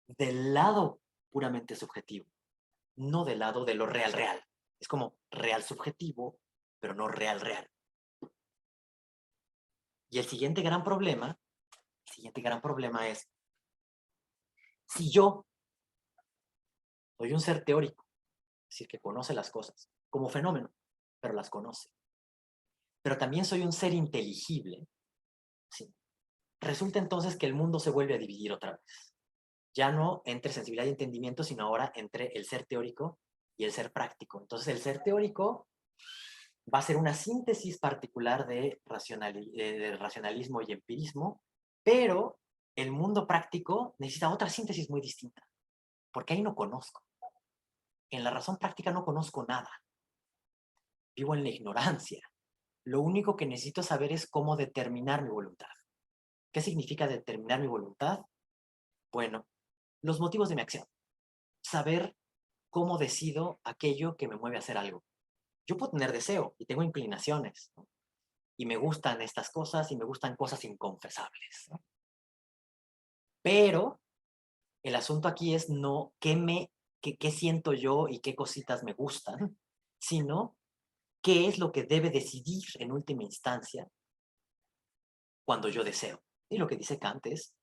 del lado puramente subjetivo, no del lado de lo real real. Es como real subjetivo, pero no real real. Y el siguiente gran problema es, si yo soy un ser teórico, es decir, que conoce las cosas como fenómeno, pero las conoce, pero también soy un ser inteligible, ¿sí? Resulta entonces que el mundo se vuelve a dividir otra vez. Ya no entre sensibilidad y entendimiento, sino ahora entre el ser teórico y el ser práctico. Entonces el ser teórico va a ser una síntesis particular de racionalismo y empirismo, pero el mundo práctico necesita otra síntesis muy distinta, porque ahí no conozco. En la razón práctica no conozco nada. Vivo en la ignorancia. Lo único que necesito saber es cómo determinar mi voluntad. ¿Qué significa determinar mi voluntad? Bueno, los motivos de mi acción. Saber cómo decido aquello que me mueve a hacer algo. Yo puedo tener deseo y tengo inclinaciones, ¿no? Y me gustan estas cosas y me gustan cosas inconfesables, ¿no? Pero el asunto aquí es no qué siento yo y qué cositas me gustan, sino qué es lo que debe decidir en última instancia cuando yo deseo. Y lo que dice Kant es,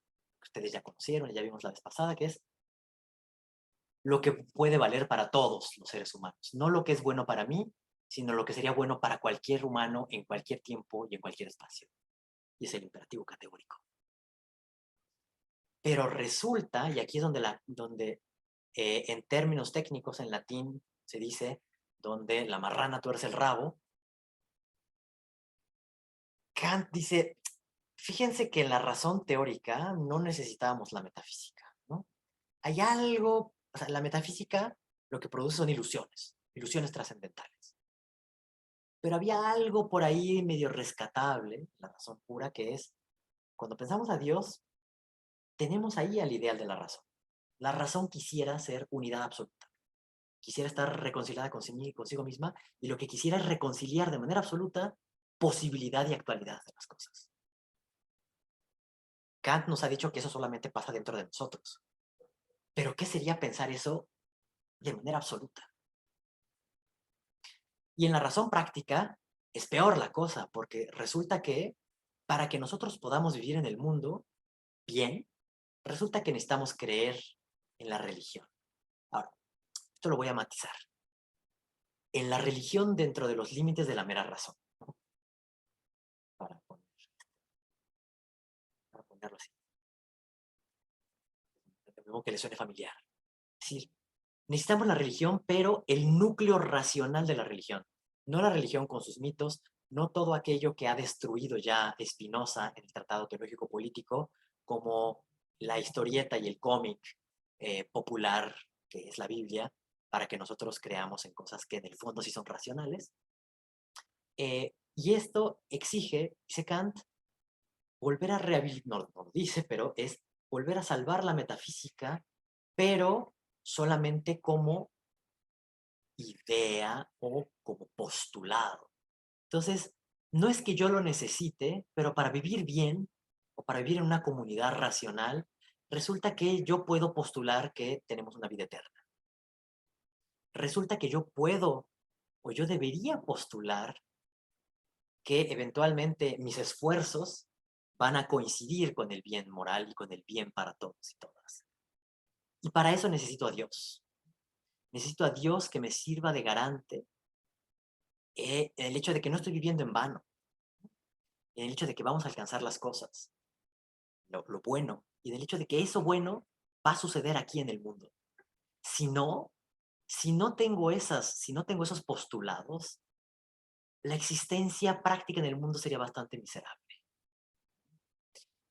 que ustedes ya conocieron, ya vimos la vez pasada, que es lo que puede valer para todos los seres humanos. No lo que es bueno para mí, sino lo que sería bueno para cualquier humano en cualquier tiempo y en cualquier espacio. Y es el imperativo categórico. Pero resulta, y aquí es donde en términos técnicos en latín se dice, donde la marrana tuerce el rabo, Kant dice, fíjense que en la razón teórica no necesitábamos la metafísica, ¿no? Hay algo, o sea, la metafísica lo que produce son ilusiones, ilusiones trascendentales. Pero había algo por ahí medio rescatable, la razón pura, que es, cuando pensamos a Dios, tenemos ahí al ideal de la razón. La razón quisiera ser unidad absoluta. Quisiera estar reconciliada consigo misma y lo que quisiera es reconciliar de manera absoluta posibilidad y actualidad de las cosas. Kant nos ha dicho que eso solamente pasa dentro de nosotros. Pero ¿qué sería pensar eso de manera absoluta? Y en la razón práctica es peor la cosa, porque resulta que para que nosotros podamos vivir en el mundo bien, resulta que necesitamos creer en la religión. Ahora, esto lo voy a matizar. En la religión dentro de los límites de la mera razón, ¿no? Para ponerlo así. De nuevo que le suene familiar. Es decir, necesitamos la religión, pero el núcleo racional de la religión. No la religión con sus mitos, no todo aquello que ha destruido ya Spinoza en el Tratado Teológico Político, como la historieta y el cómic popular, que es la Biblia, para que nosotros creamos en cosas que en el fondo sí son racionales. Y esto exige, dice Kant, volver a rehabilitar, no lo dice, pero es volver a salvar la metafísica, pero solamente como idea o como postulado. Entonces, no es que yo lo necesite, pero para vivir bien o para vivir en una comunidad racional, resulta que yo puedo postular que tenemos una vida eterna. Resulta que yo puedo o yo debería postular que eventualmente mis esfuerzos van a coincidir con el bien moral y con el bien para todos y todas. Y para eso necesito a Dios. Necesito a Dios que me sirva de garante el hecho de que no estoy viviendo en vano, el hecho de que vamos a alcanzar las cosas, lo bueno, y del hecho de que eso bueno va a suceder aquí en el mundo. Si no, si no tengo esos postulados, la existencia práctica en el mundo sería bastante miserable.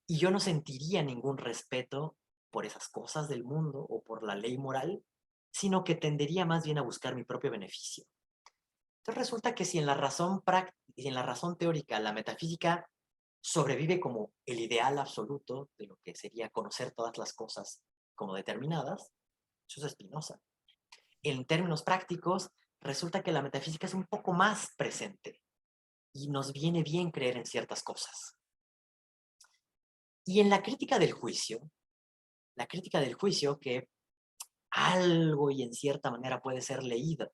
Y yo no sentiría ningún respeto por esas cosas del mundo o por la ley moral, sino que tendería más bien a buscar mi propio beneficio. Entonces resulta que si en la razón teórica la metafísica sobrevive como el ideal absoluto de lo que sería conocer todas las cosas como determinadas, eso es Spinoza. en términos prácticos, resulta que la metafísica es un poco más presente y nos viene bien creer en ciertas cosas. Y en la crítica del juicio que algo y en cierta manera puede ser leída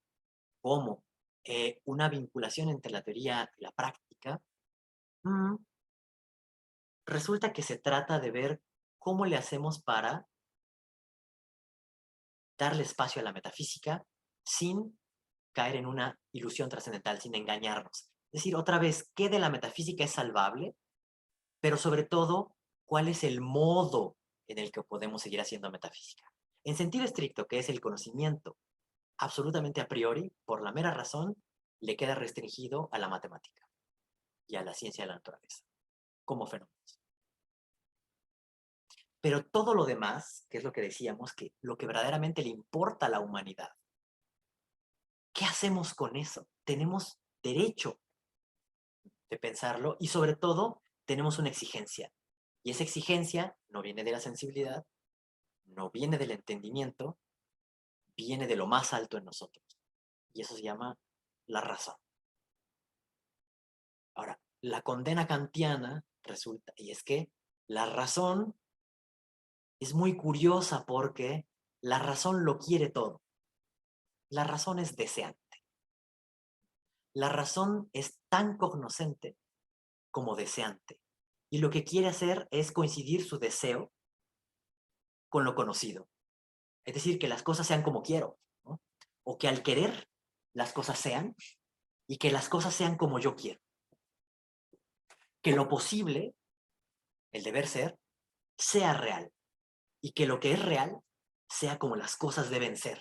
como una vinculación entre la teoría y la práctica, resulta que se trata de ver cómo le hacemos para darle espacio a la metafísica sin caer en una ilusión trascendental, sin engañarnos. Es decir, otra vez, ¿qué de la metafísica es salvable? Pero sobre todo, ¿cuál es el modo en el que podemos seguir haciendo metafísica? En sentido estricto, que es el conocimiento absolutamente a priori, por la mera razón, le queda restringido a la matemática y a la ciencia de la naturaleza, como fenómenos. Pero todo lo demás, que es lo que decíamos, que lo que verdaderamente le importa a la humanidad, ¿qué hacemos con eso? Tenemos derecho de pensarlo y sobre todo tenemos una exigencia. Y esa exigencia no viene de la sensibilidad, no viene del entendimiento, viene de lo más alto en nosotros. Y eso se llama la razón. Ahora, la condena kantiana resulta, y es que la razón es muy curiosa porque la razón lo quiere todo. La razón es deseante. La razón es tan cognoscente como deseante. Y lo que quiere hacer es coincidir su deseo con lo conocido. Es decir, que las cosas sean como quiero, ¿no? O que al querer las cosas sean y que las cosas sean como yo quiero. Que lo posible, el deber ser, sea real y que lo que es real sea como las cosas deben ser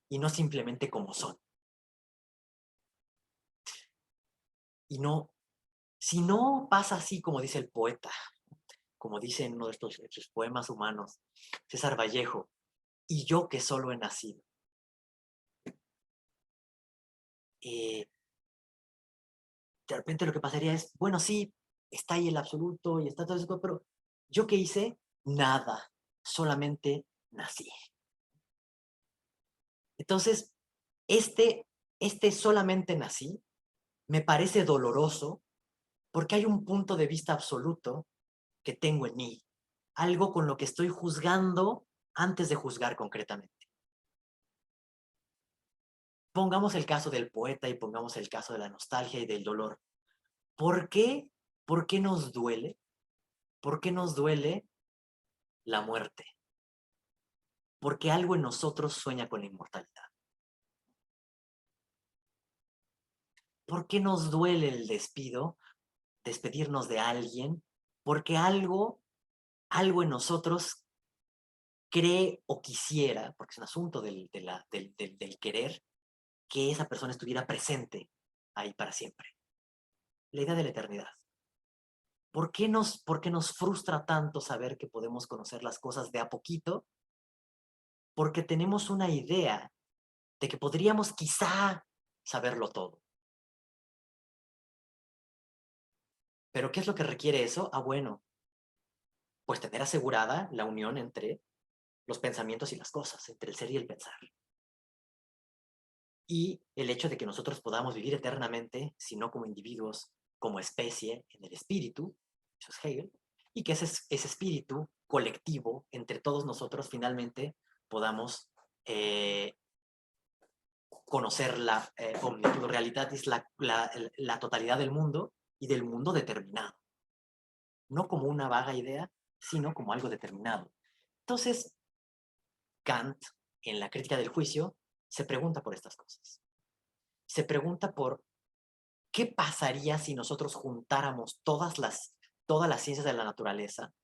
y no simplemente como son. Y no, si no pasa así como dice el poeta, como dice en uno de estos poemas humanos, César Vallejo, y yo que solo he nacido. De repente lo que pasaría es, bueno, sí, está ahí el absoluto y está todo eso, pero ¿yo qué hice? Nada, solamente nací. Entonces, este solamente nací me parece doloroso porque hay un punto de vista absoluto que tengo en mí, algo con lo que estoy juzgando antes de juzgar concretamente. Pongamos el caso del poeta y pongamos el caso de la nostalgia y del dolor. ¿Por qué? ¿Por qué nos duele? ¿Por qué nos duele la muerte? Porque algo en nosotros sueña con la inmortalidad. ¿Por qué nos duele el despido? Despedirnos de alguien, porque algo en nosotros cree o quisiera, porque es un asunto del querer, que esa persona estuviera presente ahí para siempre. La idea de la eternidad. ¿Por qué nos frustra tanto saber que podemos conocer las cosas de a poquito? Porque tenemos una idea de que podríamos quizá saberlo todo. ¿Pero qué es lo que requiere eso? Ah, bueno, pues tener asegurada la unión entre los pensamientos y las cosas, entre el ser y el pensar. Y el hecho de que nosotros podamos vivir eternamente, si no como individuos, como especie, en el espíritu, eso es Hegel, y que ese espíritu colectivo entre todos nosotros finalmente podamos conocer la omnitud realitatis, la totalidad del mundo y del mundo determinado. No como una vaga idea, sino como algo determinado. Entonces, Kant, en la crítica del juicio, se pregunta por estas cosas. Se pregunta por qué pasaría si nosotros juntáramos todas las ciencias de la naturaleza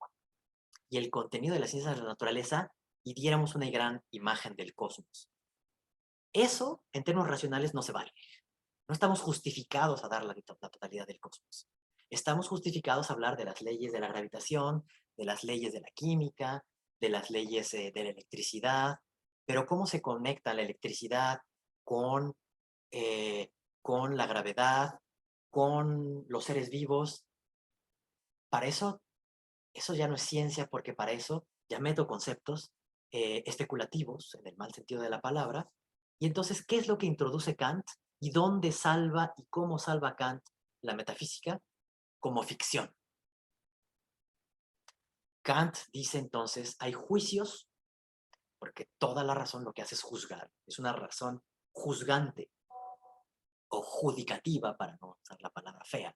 y el contenido de las ciencias de la naturaleza y diéramos una gran imagen del cosmos. Eso, en términos racionales, no se vale. No estamos justificados a dar la totalidad del cosmos. Estamos justificados a hablar de las leyes de la gravitación, de las leyes de la química, de las leyes de la electricidad, pero cómo se conecta la electricidad con, con la gravedad, con los seres vivos. Para eso ya no es ciencia, porque para eso ya meto conceptos especulativos, en el mal sentido de la palabra, Y entonces, ¿qué es lo que introduce Kant? ¿Y dónde salva y cómo salva Kant la metafísica? Como ficción. Kant dice entonces, hay juicios, porque toda la razón lo que hace es juzgar. Es una razón juzgante o judicativa, para no usar la palabra fea.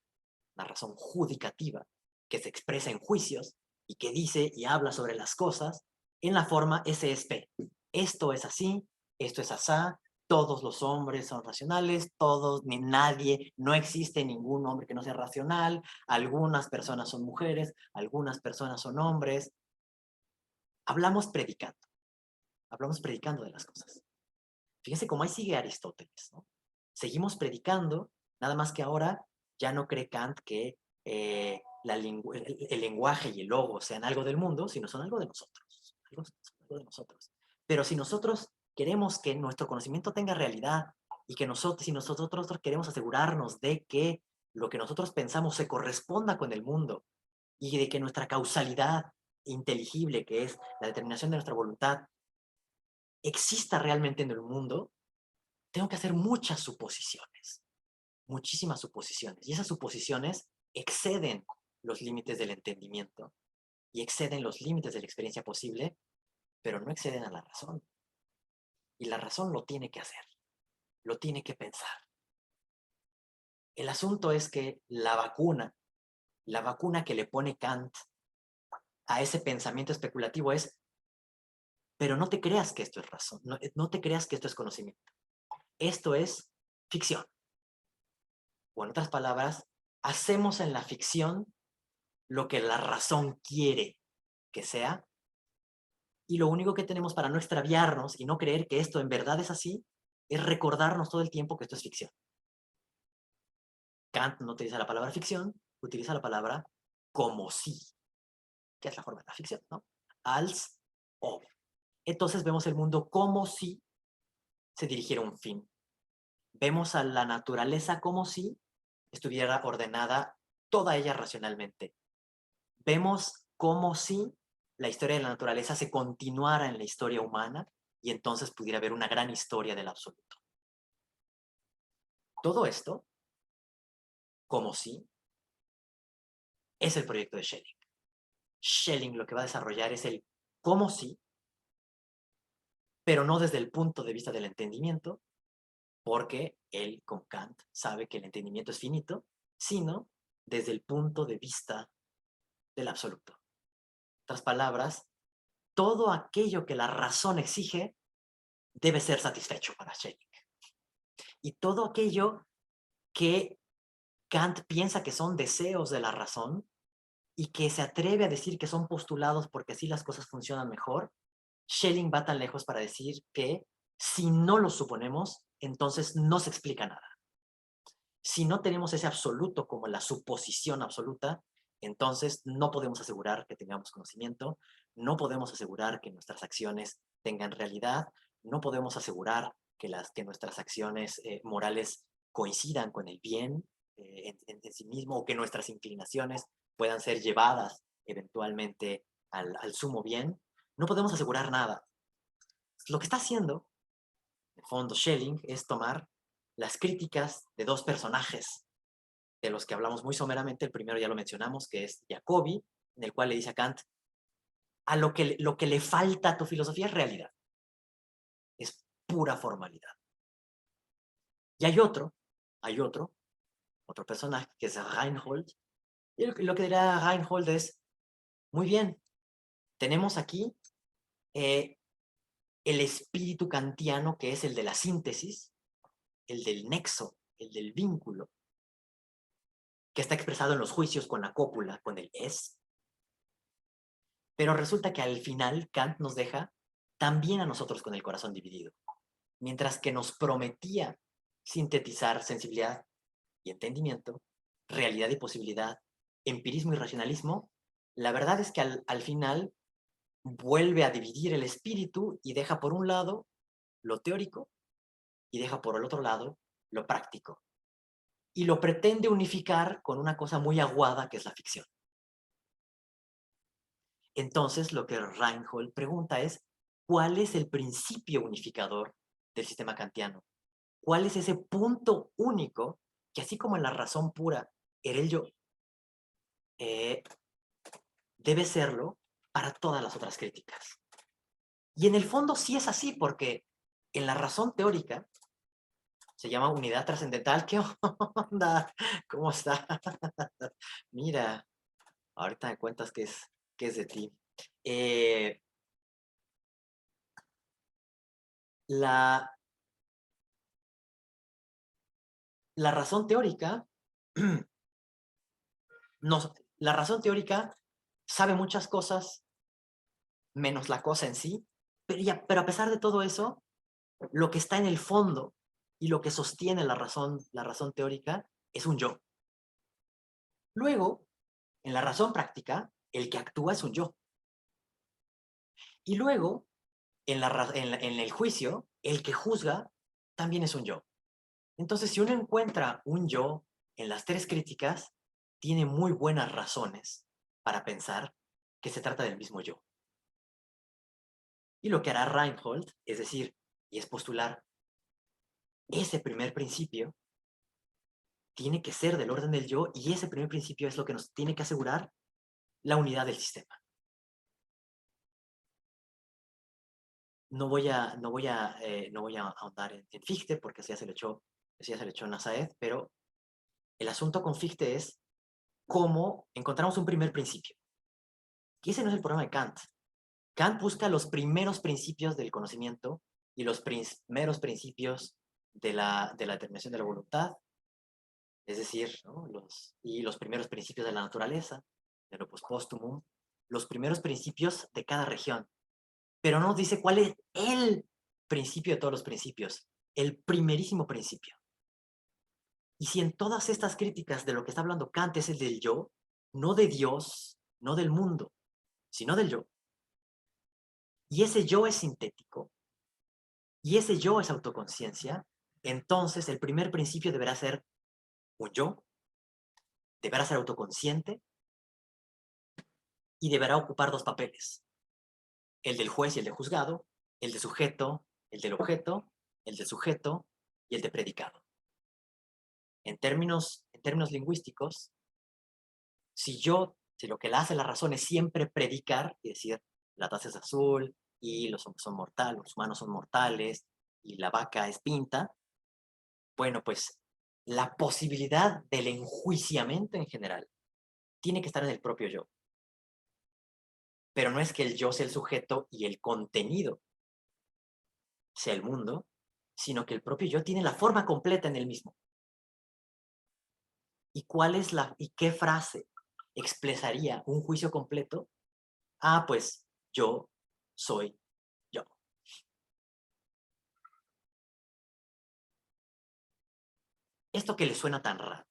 Una razón judicativa que se expresa en juicios y que dice y habla sobre las cosas en la forma S es P. Esto es así, esto es asá, todos los hombres son racionales, todos, ni nadie, no existe ningún hombre que no sea racional, algunas personas son mujeres, algunas personas son hombres. Hablamos predicando de las cosas. Fíjense cómo ahí sigue Aristóteles, ¿no? Seguimos predicando, nada más que ahora ya no cree Kant que el lenguaje y el logo sean algo del mundo, sino son algo de nosotros. Algo de nosotros. Pero si nosotros queremos que nuestro conocimiento tenga realidad y que si nosotros queremos asegurarnos de que lo que nosotros pensamos se corresponda con el mundo y de que nuestra causalidad inteligible, que es la determinación de nuestra voluntad, exista realmente en el mundo, tengo que hacer muchas suposiciones, muchísimas suposiciones. Y esas suposiciones exceden los límites del entendimiento y exceden los límites de la experiencia posible, pero no exceden a la razón. Y la razón lo tiene que hacer, lo tiene que pensar. El asunto es que la vacuna que le pone Kant a ese pensamiento especulativo es, pero no te creas que esto es razón, no te creas que esto es conocimiento. Esto es ficción. O en otras palabras, hacemos en la ficción lo que la razón quiere que sea, y lo único que tenemos para no extraviarnos y no creer que esto en verdad es así, es recordarnos todo el tiempo que esto es ficción. Kant no utiliza la palabra ficción, utiliza la palabra como si, que es la forma de la ficción, ¿no? Als ob. Entonces vemos el mundo como si se dirigiera a un fin. Vemos a la naturaleza como si estuviera ordenada toda ella racionalmente. Vemos como si la historia de la naturaleza se continuara en la historia humana y entonces pudiera haber una gran historia del absoluto. Todo esto, como si, es el proyecto de Schelling. Schelling lo que va a desarrollar es el como si, pero no desde el punto de vista del entendimiento, porque él, con Kant, sabe que el entendimiento es finito, sino desde el punto de vista del absoluto. En otras palabras, todo aquello que la razón exige debe ser satisfecho para Schelling. Y todo aquello que Kant piensa que son deseos de la razón y que se atreve a decir que son postulados porque así las cosas funcionan mejor, Schelling va tan lejos para decir que si no lo suponemos, entonces no se explica nada. Si no tenemos ese absoluto como la suposición absoluta, entonces no podemos asegurar que tengamos conocimiento, no podemos asegurar que nuestras acciones tengan realidad, no podemos asegurar que nuestras acciones morales coincidan con el bien en sí mismo, o que nuestras inclinaciones puedan ser llevadas eventualmente al sumo bien. No podemos asegurar nada. Lo que está haciendo, en fondo, Schelling es tomar las críticas de dos personajes de los que hablamos muy someramente. El primero ya lo mencionamos, que es Jacobi, en el cual le dice a Kant, lo que le falta a tu filosofía es realidad, es pura formalidad. Y otro personaje, que es Reinhold, y lo que dirá Reinhold es, muy bien, tenemos aquí el espíritu kantiano, que es el de la síntesis, el del nexo, el del vínculo, que está expresado en los juicios con la cópula, con el es. Pero resulta que al final Kant nos deja también a nosotros con el corazón dividido. Mientras que nos prometía sintetizar sensibilidad y entendimiento, realidad y posibilidad, empirismo y racionalismo, la verdad es que al final vuelve a dividir el espíritu y deja por un lado lo teórico y deja por el otro lado lo práctico. Y lo pretende unificar con una cosa muy aguada que es la ficción. Entonces, lo que Reinhold pregunta es, ¿cuál es el principio unificador del sistema kantiano? ¿Cuál es ese punto único que, así como en la razón pura era el yo, debe serlo para todas las otras críticas? Y en el fondo sí es así, porque en la razón teórica se llama unidad trascendental. ¿Qué onda? ¿Cómo está? Mira, ahorita me cuentas qué es de ti. La, la razón teórica, la razón teórica sabe muchas cosas, menos la cosa en sí, pero a pesar de todo eso, lo que está en el fondo y lo que sostiene la razón teórica es un yo. Luego, en la razón práctica, el que actúa es un yo. Y luego, en el juicio, el que juzga también es un yo. Entonces, si uno encuentra un yo en las tres críticas, tiene muy buenas razones para pensar que se trata del mismo yo. Y lo que hará Reinhold, es decir, y es postular, ese primer principio tiene que ser del orden del yo, y ese primer principio es lo que nos tiene que asegurar la unidad del sistema. No voy a ahondar en Fichte, porque eso ya se le echó Nazaed, pero el asunto con Fichte es cómo encontramos un primer principio. Y ese no es el problema de Kant. Kant busca los primeros principios del conocimiento y los primeros principios de la determinación de la voluntad, es decir, ¿no? los primeros principios de la naturaleza, del opus postumum, los primeros principios de cada región. Pero no nos dice cuál es el principio de todos los principios, el primerísimo principio. Y si en todas estas críticas de lo que está hablando Kant es el del yo, no de Dios, no del mundo, sino del yo, y ese yo es sintético, y ese yo es autoconciencia, entonces el primer principio deberá ser un yo, deberá ser autoconsciente y deberá ocupar dos papeles: el del juez y el de juzgado, el de sujeto, el del objeto, el de sujeto y el de predicado. En términos lingüísticos, si lo que la hace la razón es siempre predicar y decir la taza es azul y los hombres son mortales, los humanos son mortales y la vaca es pinta, bueno, pues la posibilidad del enjuiciamiento en general tiene que estar en el propio yo. Pero no es que el yo sea el sujeto y el contenido sea el mundo, sino que el propio yo tiene la forma completa en el mismo. ¿Y qué frase expresaría un juicio completo? Ah, pues yo soy yo. Esto que le suena tan raro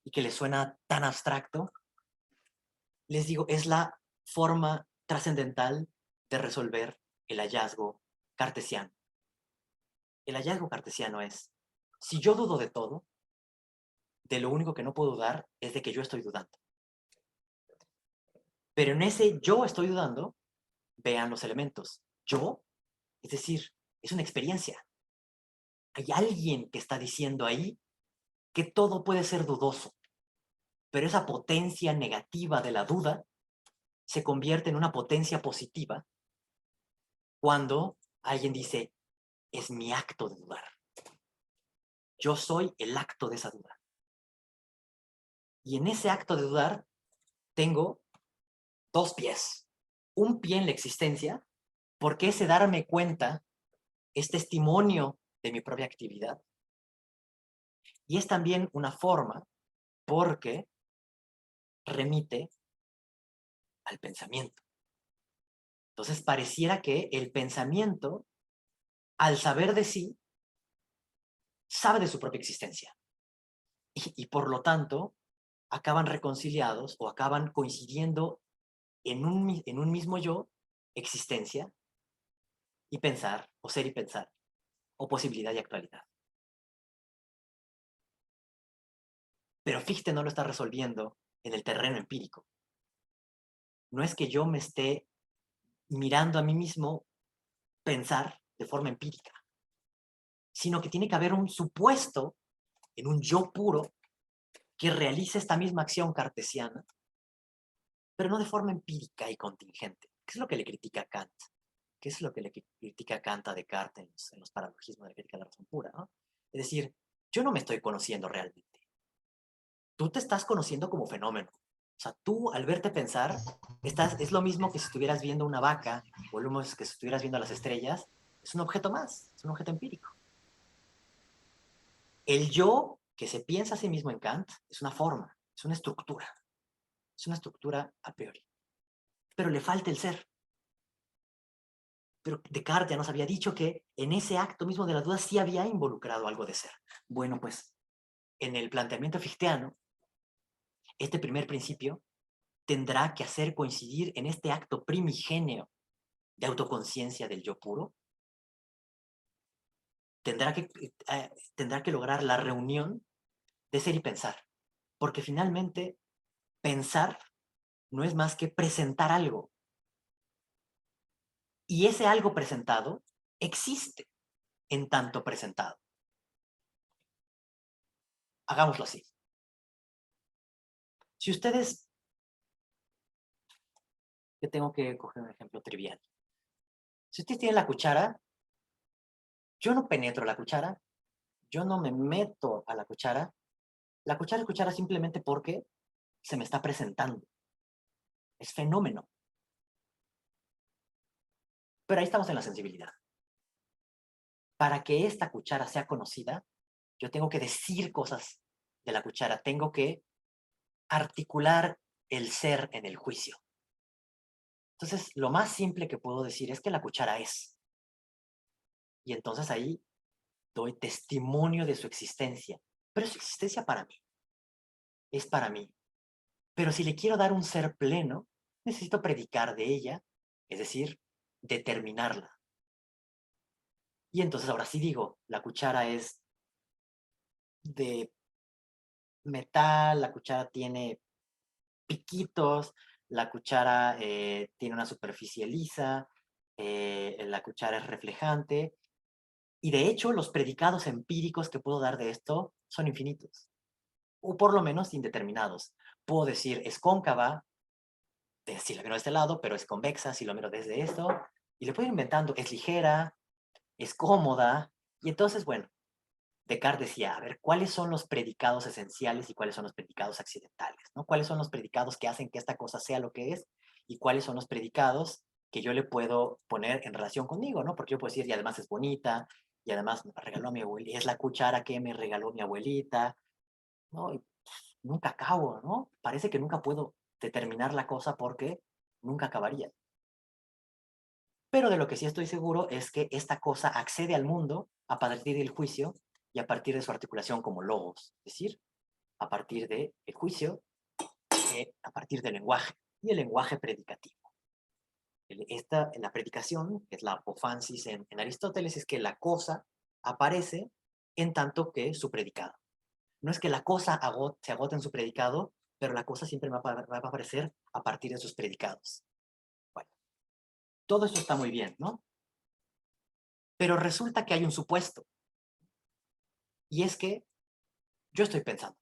y que le suena tan abstracto, les digo, es la forma trascendental de resolver el hallazgo cartesiano. El hallazgo cartesiano es, si yo dudo de todo, de lo único que no puedo dudar es de que yo estoy dudando. Pero en ese yo estoy dudando, vean los elementos. Yo, es decir, es una experiencia. Hay alguien que está diciendo ahí que todo puede ser dudoso, pero esa potencia negativa de la duda se convierte en una potencia positiva cuando alguien dice, es mi acto de dudar. Yo soy el acto de esa duda. Y en ese acto de dudar tengo dos pies. Un pie en la existencia, porque ese darme cuenta es testimonio de mi propia actividad. Y es también una forma porque remite al pensamiento. Entonces pareciera que el pensamiento, al saber de sí, sabe de su propia existencia. Y por lo tanto, acaban reconciliados o acaban coincidiendo en un mismo yo, existencia y pensar, o ser y pensar, o posibilidad y actualidad. Pero Fichte no lo está resolviendo en el terreno empírico. No es que yo me esté mirando a mí mismo pensar de forma empírica, sino que tiene que haber un supuesto en un yo puro que realice esta misma acción cartesiana, pero no de forma empírica y contingente. ¿Qué es lo que le critica Kant? ¿Qué es lo que le critica Kant a Descartes en los paralogismos de la crítica de la razón pura, ¿no? Es decir, yo no me estoy conociendo realmente. Tú te estás conociendo como fenómeno. O sea, tú al verte pensar, es lo mismo que si estuvieras viendo una vaca, o lo mismo que si estuvieras viendo las estrellas, es un objeto más, es un objeto empírico. El yo que se piensa a sí mismo en Kant es una forma, es una estructura a priori. Pero le falta el ser. Pero Descartes ya nos había dicho que en ese acto mismo de la duda sí había involucrado algo de ser. Bueno, pues en el planteamiento fichteano, este primer principio tendrá que hacer coincidir en este acto primigenio de autoconciencia del yo puro, tendrá que lograr la reunión de ser y pensar. Porque finalmente, pensar no es más que presentar algo. Y ese algo presentado existe en tanto presentado. Hagámoslo así. Si ustedes, yo tengo que coger un ejemplo trivial. Si ustedes tienen la cuchara, yo no penetro la cuchara, yo no me meto a la cuchara es cuchara simplemente porque se me está presentando. Es fenómeno. Pero ahí estamos en la sensibilidad. Para que esta cuchara sea conocida, yo tengo que decir cosas de la cuchara, tengo que articular el ser en el juicio. Entonces, lo más simple que puedo decir es que la cuchara es. Y entonces ahí doy testimonio de su existencia. Pero su existencia para mí. Es para mí. Pero si le quiero dar un ser pleno, necesito predicar de ella, es decir, determinarla. Y entonces ahora sí digo, la cuchara es de metal, la cuchara tiene piquitos, la cuchara tiene una superficie lisa, la cuchara es reflejante, y de hecho los predicados empíricos que puedo dar de esto son infinitos, o por lo menos indeterminados. Puedo decir es cóncava, si la miro de este lado, pero es convexa si lo miro desde esto, y le puedo ir inventando, es ligera, es cómoda, y entonces, bueno, Descartes decía, a ver, ¿cuáles son los predicados esenciales y cuáles son los predicados accidentales? ¿No? ¿Cuáles son los predicados que hacen que esta cosa sea lo que es? ¿Y cuáles son los predicados que yo le puedo poner en relación conmigo? ¿No? Porque yo puedo decir, y además es bonita, y además me regaló a mi abuelita, es la cuchara que me regaló mi abuelita, ¿no? Y, nunca acabo, ¿no? Parece que nunca puedo determinar la cosa porque nunca acabaría. Pero de lo que sí estoy seguro es que esta cosa accede al mundo a partir del juicio y a partir de su articulación como logos, es decir, a partir del juicio, a partir del lenguaje y el lenguaje predicativo. La predicación, que es la apofansis en Aristóteles, es que la cosa aparece en tanto que su predicado. No es que la cosa se agote en su predicado, pero la cosa siempre va a aparecer a partir de sus predicados. Bueno, todo eso está muy bien, ¿no? Pero resulta que hay un supuesto, y es que yo estoy pensando.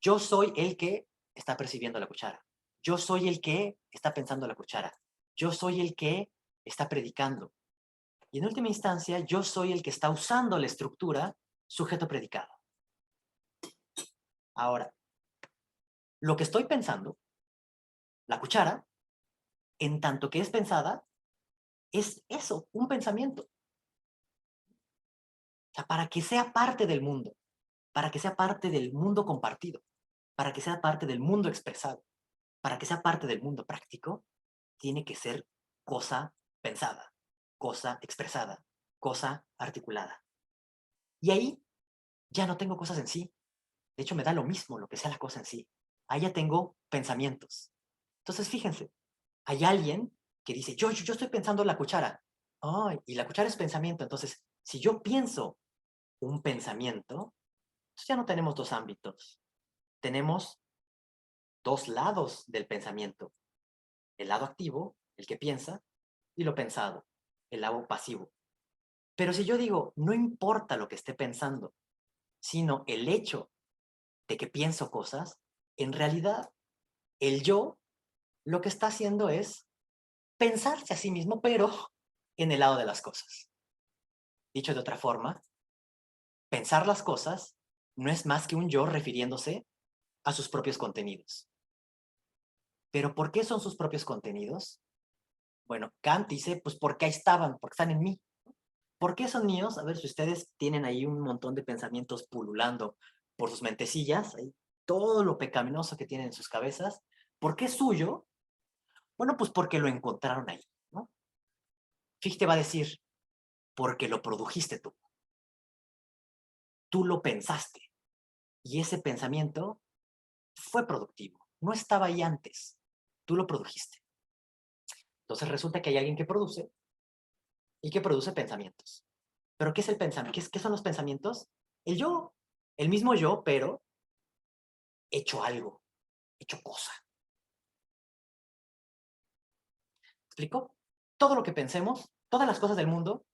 Yo soy el que está percibiendo la cuchara. Yo soy el que está pensando la cuchara. Yo soy el que está predicando. Y en última instancia, yo soy el que está usando la estructura sujeto-predicado. Ahora, lo que estoy pensando, la cuchara, en tanto que es pensada, es eso, un pensamiento. O sea, para que sea parte del mundo, para que sea parte del mundo compartido, para que sea parte del mundo expresado, para que sea parte del mundo práctico, tiene que ser cosa pensada, cosa expresada, cosa articulada. Y ahí ya no tengo cosas en sí. De hecho, me da lo mismo lo que sea la cosa en sí. Ahí ya tengo pensamientos. Entonces, fíjense, hay alguien que dice, yo estoy pensando en la cuchara. Oh, y la cuchara es pensamiento. Entonces, si yo pienso un pensamiento, entonces ya no tenemos dos ámbitos. Tenemos dos lados del pensamiento. El lado activo, el que piensa, y lo pensado, el lado pasivo. Pero si yo digo, no importa lo que esté pensando, sino el hecho de que pienso cosas, en realidad el yo lo que está haciendo es pensarse a sí mismo, pero en el lado de las cosas. Dicho de otra forma, pensar las cosas no es más que un yo refiriéndose a sus propios contenidos. ¿Pero por qué son sus propios contenidos? Bueno, Kant dice, pues porque ahí estaban, porque están en mí. ¿Por qué son míos? A ver, si ustedes tienen ahí un montón de pensamientos pululando por sus mentecillas, ahí, todo lo pecaminoso que tienen en sus cabezas, ¿por qué es suyo? Bueno, pues porque lo encontraron ahí, ¿no? Fichte va a decir, porque lo produjiste tú. Tú lo pensaste. Y ese pensamiento fue productivo. No estaba ahí antes. Tú lo produjiste. Entonces resulta que hay alguien que produce y que produce pensamientos. ¿Pero qué es el pensamiento? ¿Qué son los pensamientos? El yo. El mismo yo, pero hecho algo, hecho cosa. ¿Explico? Todo lo que pensemos, todas las cosas del mundo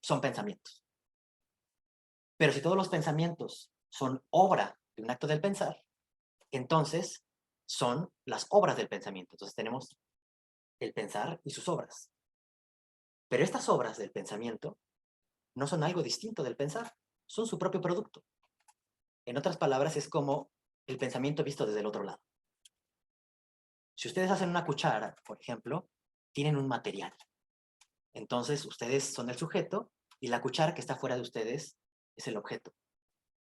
son pensamientos. Pero si todos los pensamientos son obra de un acto del pensar, entonces son las obras del pensamiento. Entonces tenemos el pensar y sus obras. Pero estas obras del pensamiento no son algo distinto del pensar, son su propio producto. En otras palabras, es como el pensamiento visto desde el otro lado. Si ustedes hacen una cuchara, por ejemplo, tienen un material. Entonces, ustedes son el sujeto y la cuchara que está fuera de ustedes es el objeto.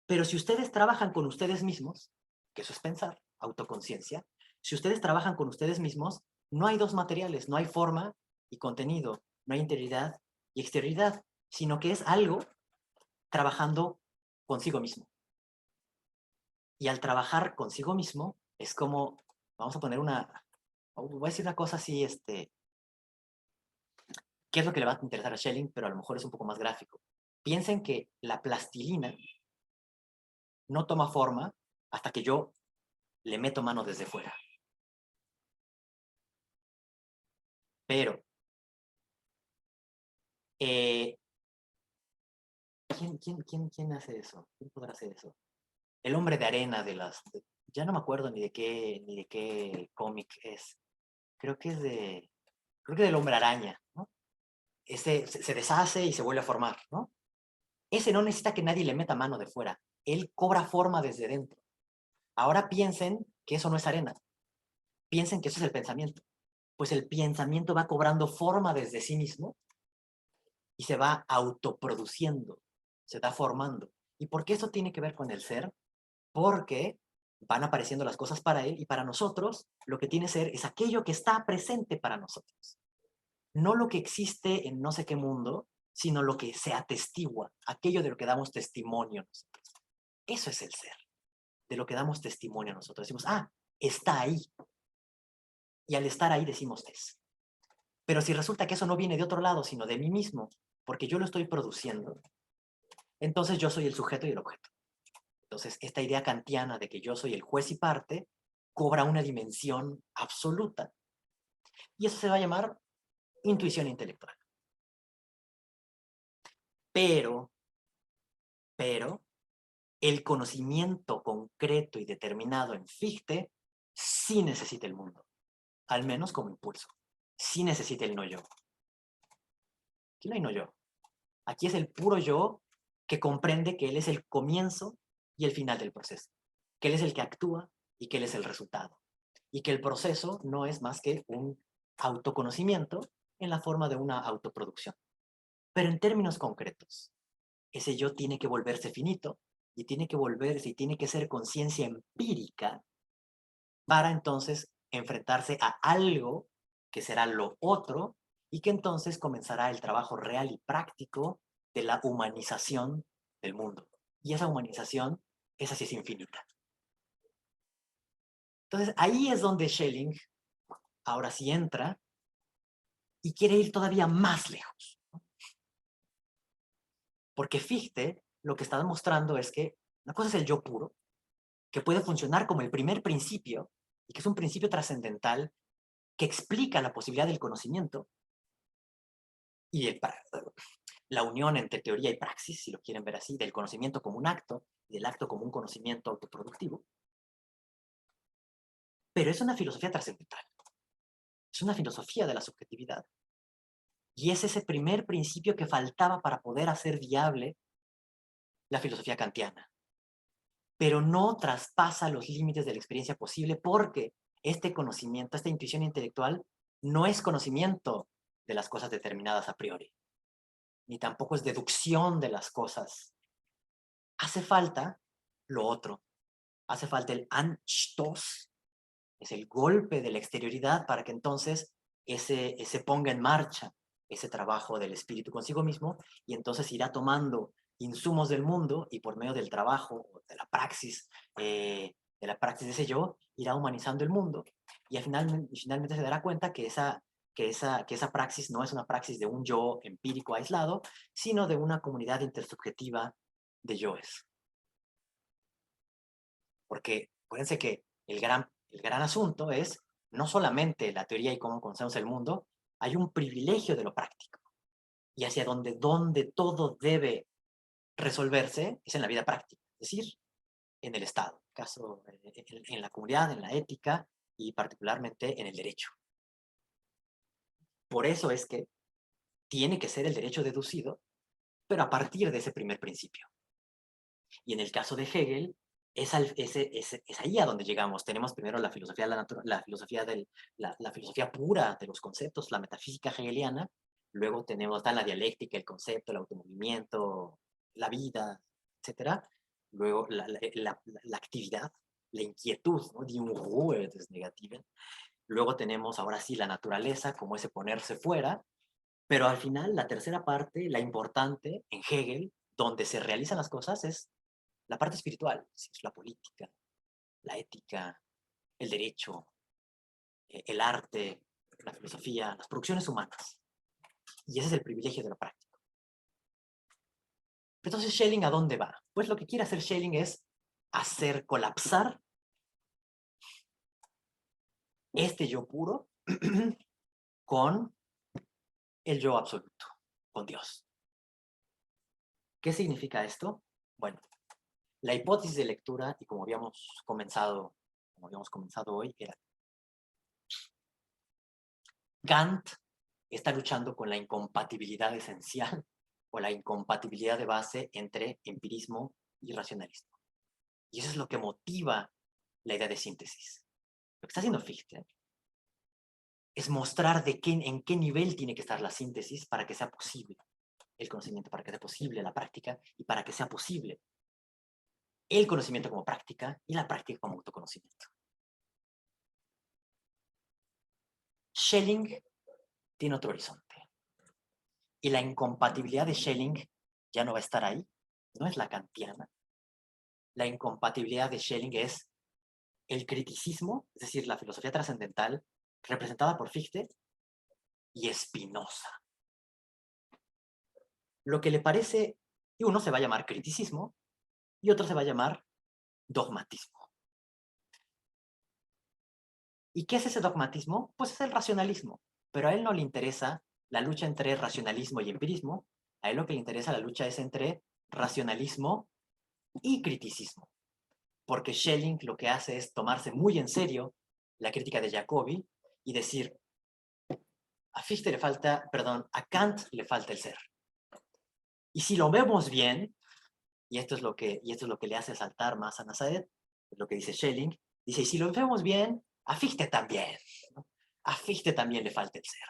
Pero si ustedes trabajan con ustedes mismos, que eso es pensar, autoconciencia, si ustedes trabajan con ustedes mismos, no hay dos materiales, no hay forma y contenido, no hay interioridad y exterioridad, sino que es algo trabajando consigo mismo. Y al trabajar consigo mismo, es como, vamos a poner voy a decir una cosa así, ¿qué es lo que le va a interesar a Schelling? Pero a lo mejor es un poco más gráfico. Piensen que la plastilina no toma forma hasta que yo le meto mano desde fuera. Pero, eh, ¿quién hace eso? ¿Quién podrá hacer eso? El hombre de arena ya no me acuerdo ni de qué cómic es. Creo que es creo que del hombre araña, ¿no? Ese se deshace y se vuelve a formar, ¿no? Ese no necesita que nadie le meta mano de fuera. Él cobra forma desde dentro. Ahora piensen que eso no es arena. Piensen que eso es el pensamiento. Pues el pensamiento va cobrando forma desde sí mismo y se va autoproduciendo, se está formando. ¿Y por qué eso tiene que ver con el ser? Porque van apareciendo las cosas para él y para nosotros lo que tiene ser es aquello que está presente para nosotros. No lo que existe en no sé qué mundo, sino lo que se atestigua, aquello de lo que damos testimonio nosotros. Eso es el ser, de lo que damos testimonio nosotros. Decimos, está ahí. Y al estar ahí decimos es. Pero si resulta que eso no viene de otro lado, sino de mí mismo, porque yo lo estoy produciendo, entonces yo soy el sujeto y el objeto. Entonces, esta idea kantiana de que yo soy el juez y parte cobra una dimensión absoluta. Y eso se va a llamar intuición intelectual. Pero, el conocimiento concreto y determinado en Fichte sí necesita el mundo, al menos como impulso. Sí necesita el no yo. Aquí no hay no yo. Aquí es el puro yo que comprende que él es el comienzo y el final del proceso, que él es el que actúa y que él es el resultado, y que el proceso no es más que un autoconocimiento en la forma de una autoproducción. Pero en términos concretos, ese yo tiene que volverse finito y tiene que volverse y tiene que ser conciencia empírica para entonces enfrentarse a algo que será lo otro y que entonces comenzará el trabajo real y práctico de la humanización del mundo. Y esa humanización, esa sí es infinita. Entonces ahí es donde Schelling ahora sí entra y quiere ir todavía más lejos. Porque Fichte lo que está demostrando es que una cosa es el yo puro, que puede funcionar como el primer principio y que es un principio trascendental que explica la posibilidad del conocimiento y la unión entre teoría y praxis, si lo quieren ver así, del conocimiento como un acto y del acto como un conocimiento autoproductivo. Pero es una filosofía trascendental. Es una filosofía de la subjetividad. Y es ese primer principio que faltaba para poder hacer viable la filosofía kantiana. Pero no traspasa los límites de la experiencia posible porque este conocimiento, esta intuición intelectual, no es conocimiento de las cosas determinadas a priori, ni tampoco es deducción de las cosas. Hace falta lo otro. Hace falta el Anstoß, es el golpe de la exterioridad para que entonces ese ponga en marcha ese trabajo del espíritu consigo mismo y entonces irá tomando insumos del mundo y por medio del trabajo, de la praxis de ese yo, irá humanizando el mundo y finalmente se dará cuenta que esa praxis no es una praxis de un yo empírico aislado, sino de una comunidad intersubjetiva de yoes. Porque acuérdense que el gran asunto es no solamente la teoría y cómo conocemos el mundo, hay un privilegio de lo práctico. Y hacia donde todo debe resolverse es en la vida práctica, es decir, en el Estado, en la comunidad, en la ética y particularmente en el derecho. Por eso es que tiene que ser el derecho deducido, pero a partir de ese primer principio. Y en el caso de Hegel, es ahí a donde llegamos. Tenemos primero la filosofía, la filosofía pura de los conceptos, la metafísica hegeliana, luego tenemos la dialéctica, el concepto, el automovimiento, la vida, etc. Luego la actividad, la inquietud, ¿no? Die Unruhe des Negativen. Luego tenemos ahora sí la naturaleza, como ese ponerse fuera, pero al final la tercera parte, la importante en Hegel, donde se realizan las cosas, es la parte espiritual, es la política, la ética, el derecho, el arte, la filosofía, las producciones humanas. Y ese es el privilegio de la práctica. Entonces, Schelling, ¿a dónde va? Pues lo que quiere hacer Schelling es hacer colapsar este yo puro con el yo absoluto, con Dios. ¿Qué significa esto? Bueno, la hipótesis de lectura, y como habíamos comenzado hoy, era Kant está luchando con la incompatibilidad esencial o la incompatibilidad de base entre empirismo y racionalismo. Y eso es lo que motiva la idea de síntesis. Lo que está haciendo Fichte es mostrar en qué nivel tiene que estar la síntesis para que sea posible el conocimiento, para que sea posible la práctica y para que sea posible el conocimiento como práctica y la práctica como autoconocimiento. Schelling tiene otro horizonte. Y la incompatibilidad de Schelling ya no va a estar ahí, no es la kantiana. La incompatibilidad de Schelling es el criticismo, es decir, la filosofía trascendental, representada por Fichte, y Spinoza. Lo que le parece, y uno se va a llamar criticismo, y otro se va a llamar dogmatismo. ¿Y qué es ese dogmatismo? Pues es el racionalismo, pero a él no le interesa la lucha entre racionalismo y empirismo, a él lo que le interesa la lucha es entre racionalismo y criticismo, porque Schelling lo que hace es tomarse muy en serio la crítica de Jacobi y decir, a Fichte le falta, perdón, a Kant le falta el ser. Y si lo vemos bien, y esto es lo que le hace saltar más a Nazaret, es lo que dice Schelling, dice, y si lo vemos bien, a Fichte también, ¿no? A Fichte también le falta el ser.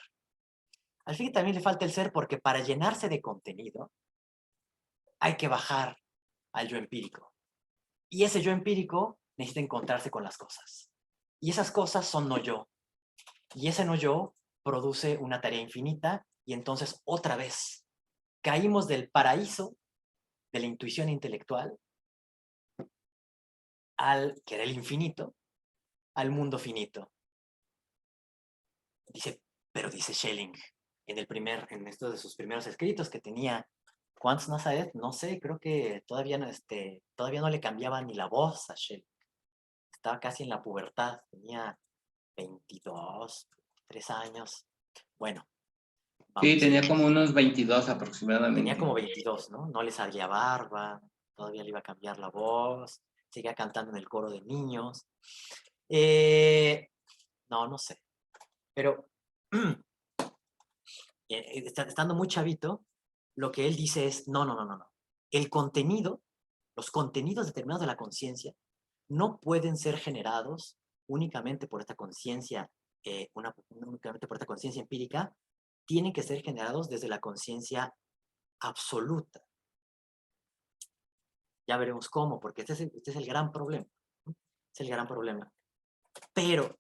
A Fichte también le falta el ser porque para llenarse de contenido hay que bajar al yo empírico. Y ese yo empírico necesita encontrarse con las cosas. Y esas cosas son no yo. Y ese no yo produce una tarea infinita y entonces otra vez caímos del paraíso de la intuición intelectual que era el infinito, al mundo finito. Dice Schelling en estos de sus primeros escritos que tenía, ¿cuántos Nazaret? No sé, creo que todavía no le cambiaba ni la voz a Schelling. Estaba casi en la pubertad, tenía 22, 3 años. Bueno, vamos a Sí, decir. tenía como unos 22 Tenía aproximadamente. como 22, ¿no? No le salía barba, todavía le iba a cambiar la voz, seguía cantando en el coro de niños. No, no sé. Pero estando muy chavito, lo que él dice es, no, no, no, no, no. El contenido, los contenidos determinados de la conciencia no pueden ser generados únicamente por esta conciencia, únicamente por esta conciencia empírica, tienen que ser generados desde la conciencia absoluta. Ya veremos cómo, porque este es el gran problema. Es el gran problema. Pero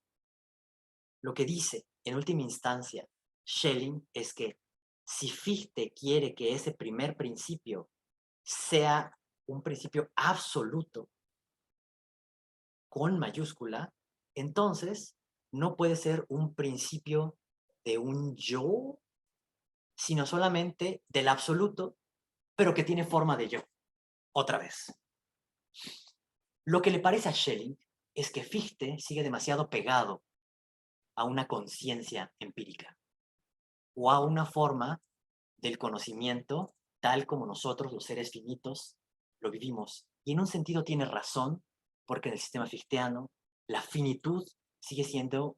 lo que dice en última instancia Schelling es que si Fichte quiere que ese primer principio sea un principio absoluto con mayúscula, entonces no puede ser un principio de un yo, sino solamente del absoluto, pero que tiene forma de yo. Otra vez. Lo que le parece a Schelling es que Fichte sigue demasiado pegado a una conciencia empírica o a una forma del conocimiento tal como nosotros, los seres finitos, lo vivimos. Y en un sentido tiene razón, porque en el sistema fichteano la finitud sigue siendo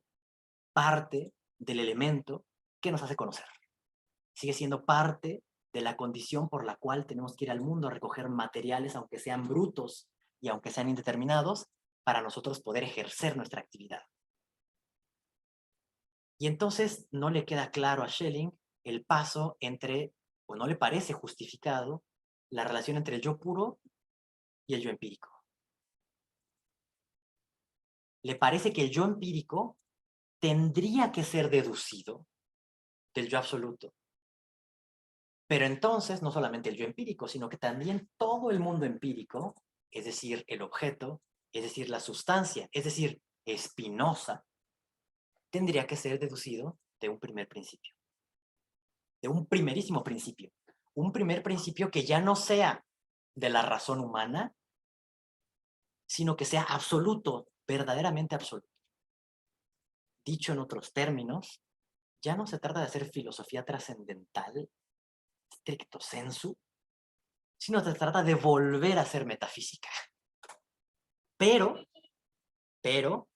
parte del elemento que nos hace conocer. Sigue siendo parte de la condición por la cual tenemos que ir al mundo a recoger materiales, aunque sean brutos y aunque sean indeterminados, para nosotros poder ejercer nuestra actividad. Y entonces no le queda claro a Schelling el paso entre, o no le parece justificado, la relación entre el yo puro y el yo empírico. Le parece que el yo empírico tendría que ser deducido del yo absoluto. Pero entonces, no solamente el yo empírico, sino que también todo el mundo empírico, es decir, el objeto, es decir, la sustancia, es decir, Spinoza, tendría que ser deducido de un primer principio, de un primerísimo principio. Un primer principio que ya no sea de la razón humana, sino que sea absoluto, verdaderamente absoluto. Dicho en otros términos, ya no se trata de hacer filosofía trascendental, stricto sensu, sino se trata de volver a ser metafísica. Pero, pero,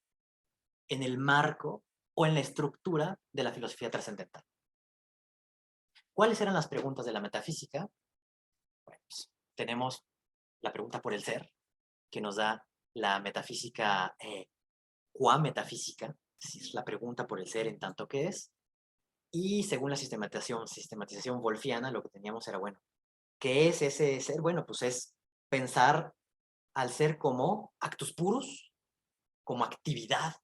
en el marco o en la estructura de la filosofía trascendental. ¿Cuáles eran las preguntas de la metafísica? Bueno, pues, tenemos la pregunta por el ser, que nos da la metafísica qua metafísica, es la pregunta por el ser en tanto que es, y según la sistematización wolfiana, lo que teníamos era, bueno, ¿qué es ese ser? Bueno, pues es pensar al ser como actus purus, como actividad,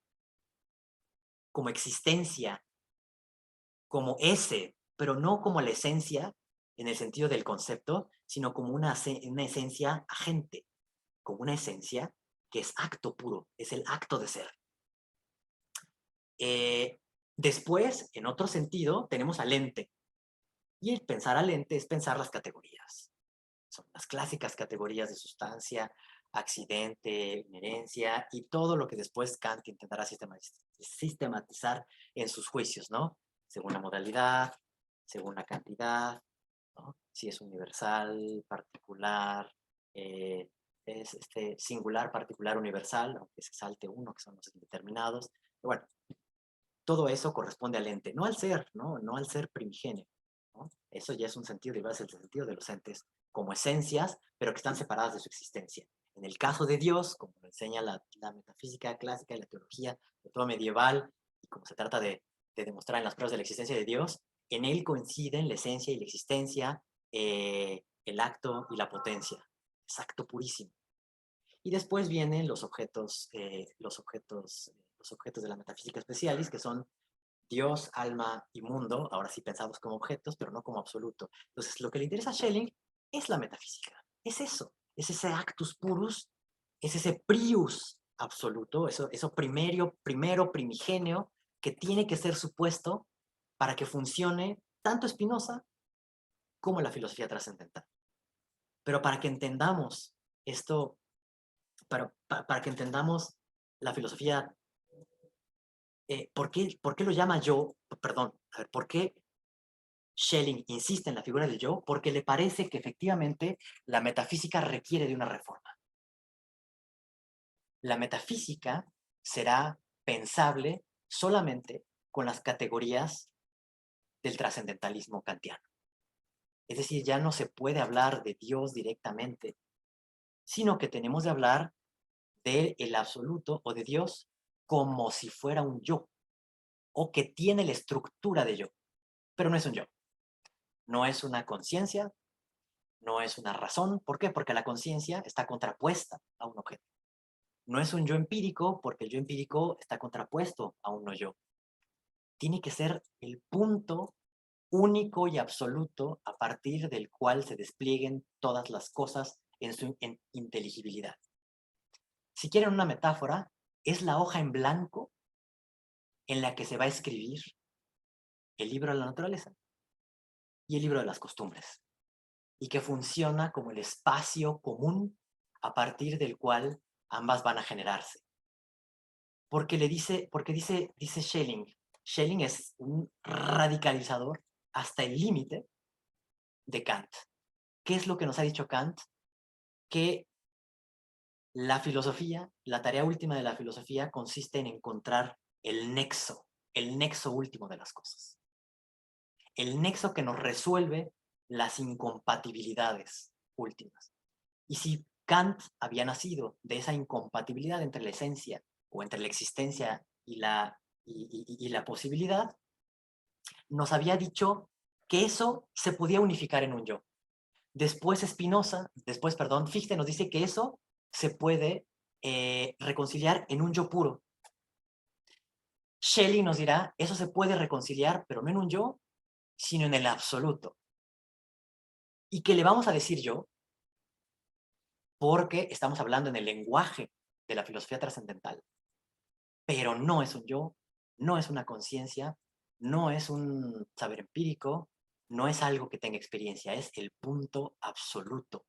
como existencia, como ese, pero no como la esencia en el sentido del concepto, sino como una esencia agente, como una esencia que es acto puro, es el acto de ser. Después, en otro sentido, tenemos al ente. Y el pensar al ente es pensar las categorías. Son las clásicas categorías de sustancia, accidente, inherencia y todo lo que después Kant intentará sistematizar en sus juicios, ¿no? Según la modalidad, según la cantidad, ¿no? Si es universal, particular, es singular, particular, universal, aunque se salte uno, que son los indeterminados. Pero bueno, todo eso corresponde al ente, no al ser, ¿no? No al ser primigenio, ¿no? Eso ya es un sentido, y es el sentido de los entes como esencias, pero que están separadas de su existencia. En el caso de Dios, como lo enseña la metafísica clásica y la teología, de todo medieval, y como se trata de demostrar en las pruebas de la existencia de Dios, en él coinciden la esencia y la existencia, el acto y la potencia. Es acto purísimo. Y después vienen los objetos de la metafísica especialis, que son Dios, alma y mundo, ahora sí pensados como objetos, pero no como absoluto. Entonces, lo que le interesa a Schelling es la metafísica, es eso, es ese actus purus, es ese prius absoluto, eso primero, primigenio, que tiene que ser supuesto para que funcione tanto Spinoza como la filosofía trascendental. Pero para que entendamos esto, para que entendamos la filosofía, ¿por qué lo llama yo? Perdón, a ver, ¿por qué Schelling insiste en la figura del yo porque le parece que efectivamente la metafísica requiere de una reforma. La metafísica será pensable solamente con las categorías del trascendentalismo kantiano. Es decir, ya no se puede hablar de Dios directamente, sino que tenemos de hablar del absoluto o de Dios como si fuera un yo, o que tiene la estructura de yo, pero no es un yo. No es una conciencia, no es una razón. ¿Por qué? Porque la conciencia está contrapuesta a un objeto. No es un yo empírico porque el yo empírico está contrapuesto a un no yo. Tiene que ser el punto único y absoluto a partir del cual se desplieguen todas las cosas en su inteligibilidad. Si quieren una metáfora, es la hoja en blanco en la que se va a escribir el libro de la naturaleza y el libro de las costumbres, y que funciona como el espacio común a partir del cual ambas van a generarse. Porque dice Schelling es un radicalizador hasta el límite de Kant. ¿Qué es lo que nos ha dicho Kant? Que la filosofía, la tarea última de la filosofía consiste en encontrar el nexo último de las cosas. El nexo que nos resuelve las incompatibilidades últimas. Y si Kant había nacido de esa incompatibilidad entre la esencia o entre la existencia y la posibilidad, nos había dicho que eso se podía unificar en un yo. Después Fichte nos dice que eso se puede reconciliar en un yo puro. Schelling nos dirá, eso se puede reconciliar, pero no en un yo, sino en el absoluto. ¿Y qué le vamos a decir yo? Porque estamos hablando en el lenguaje de la filosofía trascendental. Pero no es un yo, no es una conciencia, no es un saber empírico, no es algo que tenga experiencia, es el punto absoluto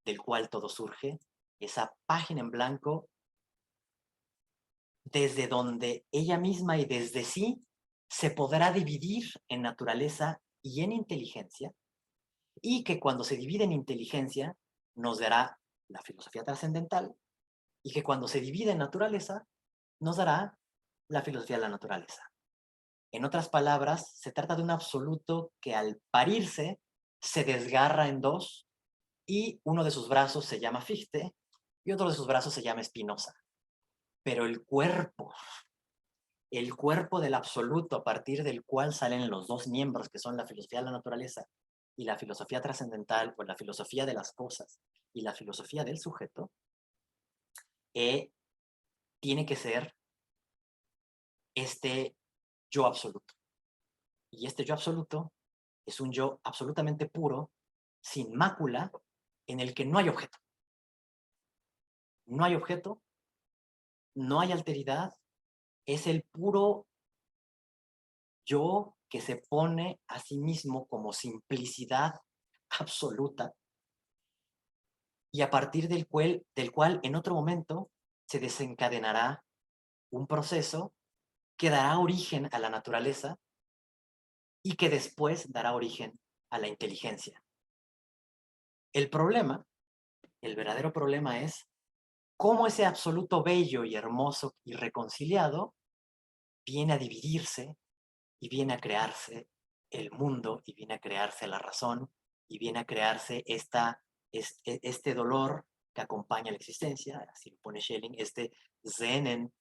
del cual todo surge, esa página en blanco desde donde ella misma y desde sí se podrá dividir en naturaleza y en inteligencia, y que cuando se divide en inteligencia nos dará la filosofía trascendental, y que cuando se divide en naturaleza nos dará la filosofía de la naturaleza. En otras palabras, se trata de un absoluto que al parirse se desgarra en dos, y uno de sus brazos se llama Fichte y otro de sus brazos se llama Spinoza. Pero el cuerpo del absoluto a partir del cual salen los dos miembros, que son la filosofía de la naturaleza y la filosofía trascendental, o la filosofía de las cosas y la filosofía del sujeto, tiene que ser este yo absoluto. Y este yo absoluto es un yo absolutamente puro, sin mácula, en el que no hay objeto. No hay objeto, no hay alteridad, es el puro yo que se pone a sí mismo como simplicidad absoluta, y a partir del cual en otro momento se desencadenará un proceso que dará origen a la naturaleza y que después dará origen a la inteligencia. El problema, el verdadero problema es cómo ese absoluto bello y hermoso y reconciliado viene a dividirse y viene a crearse el mundo, y viene a crearse la razón, y viene a crearse este dolor que acompaña la existencia, así lo pone Schelling, este Sehnen,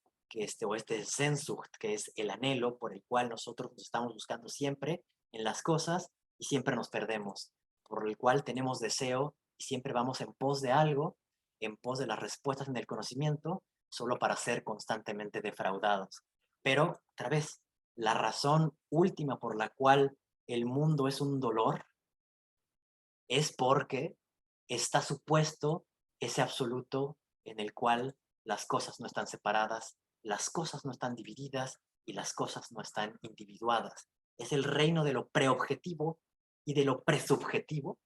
o este Sehnsucht, que es el anhelo por el cual nosotros nos estamos buscando siempre en las cosas y siempre nos perdemos, por el cual tenemos deseo y siempre vamos en pos de algo, en pos de las respuestas en el conocimiento, solo para ser constantemente defraudados. Pero, otra vez, la razón última por la cual el mundo es un dolor es porque está supuesto ese absoluto en el cual las cosas no están separadas, las cosas no están divididas y las cosas no están individuadas. Es el reino de lo preobjetivo y de lo presubjetivo,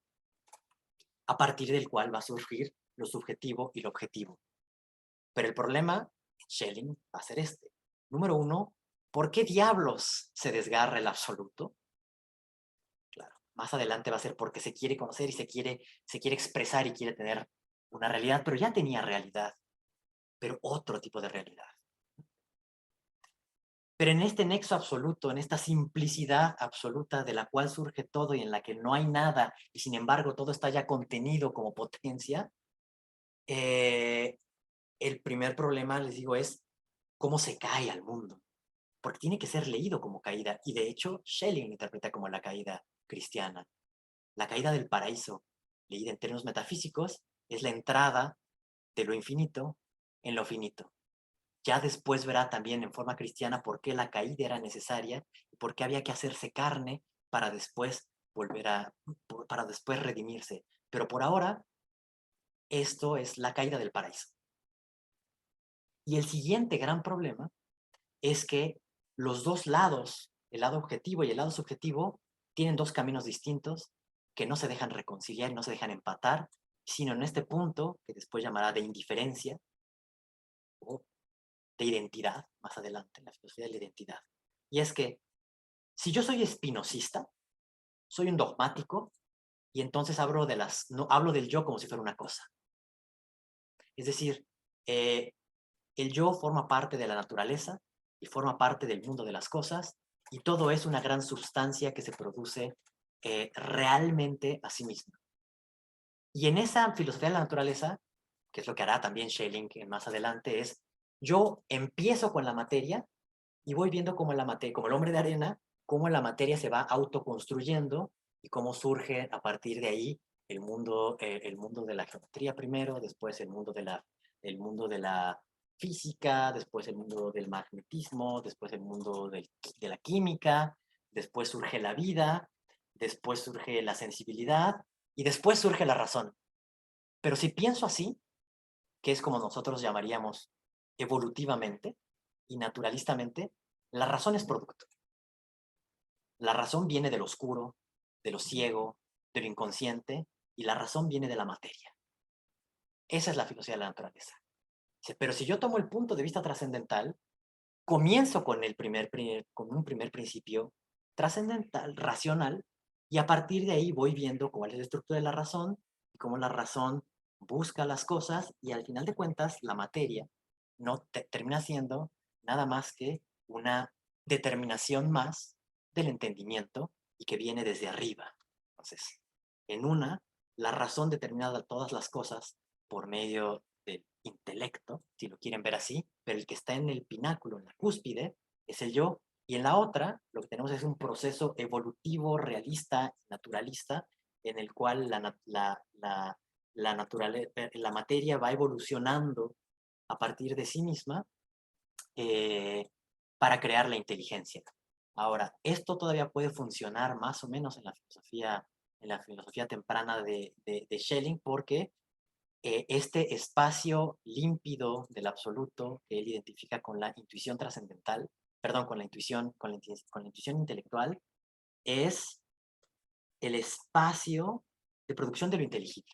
a partir del cual va a surgir lo subjetivo y lo objetivo. Pero el problema, Schelling, va a ser este. Número uno, ¿por qué diablos se desgarra el absoluto? Claro, más adelante va a ser porque se quiere conocer y se quiere expresar y quiere tener una realidad, pero ya tenía realidad, pero otro tipo de realidad. Pero en este nexo absoluto, en esta simplicidad absoluta de la cual surge todo y en la que no hay nada, y sin embargo todo está ya contenido como potencia, el primer problema, les digo, es cómo se cae al mundo, porque tiene que ser leído como caída, y de hecho Schelling interpreta como la caída cristiana. La caída del paraíso, leída en términos metafísicos, es la entrada de lo infinito en lo finito. Ya después verá también en forma cristiana por qué la caída era necesaria y por qué había que hacerse carne para después para después redimirse. Pero por ahora, esto es la caída del paraíso. Y el siguiente gran problema es que los dos lados, el lado objetivo y el lado subjetivo, tienen dos caminos distintos que no se dejan reconciliar, no se dejan empatar, sino en este punto, que después llamará de indiferencia o de identidad, más adelante, la filosofía de la identidad. Y es que si yo soy espinosista, soy un dogmático, y entonces no, hablo del yo como si fuera una cosa. Es decir, el yo forma parte de la naturaleza y forma parte del mundo de las cosas, y todo es una gran sustancia que se produce realmente a sí misma. Y en esa filosofía de la naturaleza, que es lo que hará también Schelling más adelante, es yo empiezo con la materia y voy viendo cómo la materia, como el hombre de arena, cómo la materia se va autoconstruyendo y cómo surge a partir de ahí el mundo de la geometría primero, después el mundo de la física, después el mundo del magnetismo, después el mundo de la química, después surge la vida, después surge la sensibilidad y después surge la razón. Pero si pienso así, que es como nosotros llamaríamos evolutivamente y naturalistamente, la razón es producto. La razón viene del oscuro, de lo ciego, de lo inconsciente, y la razón viene de la materia. Esa es la filosofía de la naturaleza. Pero si yo tomo el punto de vista trascendental, comienzo con un primer principio trascendental, racional, y a partir de ahí voy viendo cuál es la estructura de la razón y cómo la razón busca las cosas, y al final de cuentas la materia no termina siendo nada más que una determinación más del entendimiento y que viene desde arriba. Entonces, en una, la razón determina todas las cosas por medio del intelecto, si lo quieren ver así, pero el que está en el pináculo, en la cúspide, es el yo. Y en la otra, lo que tenemos es un proceso evolutivo, realista, naturalista, en el cual la materia va evolucionando a partir de sí misma eh, para crear la inteligencia. Ahora, esto todavía puede funcionar más o menos en la filosofía temprana de Schelling, porque este espacio límpido del absoluto que él identifica con la intuición trascendental, perdón, con la intuición intelectual, es el espacio de producción de lo inteligible.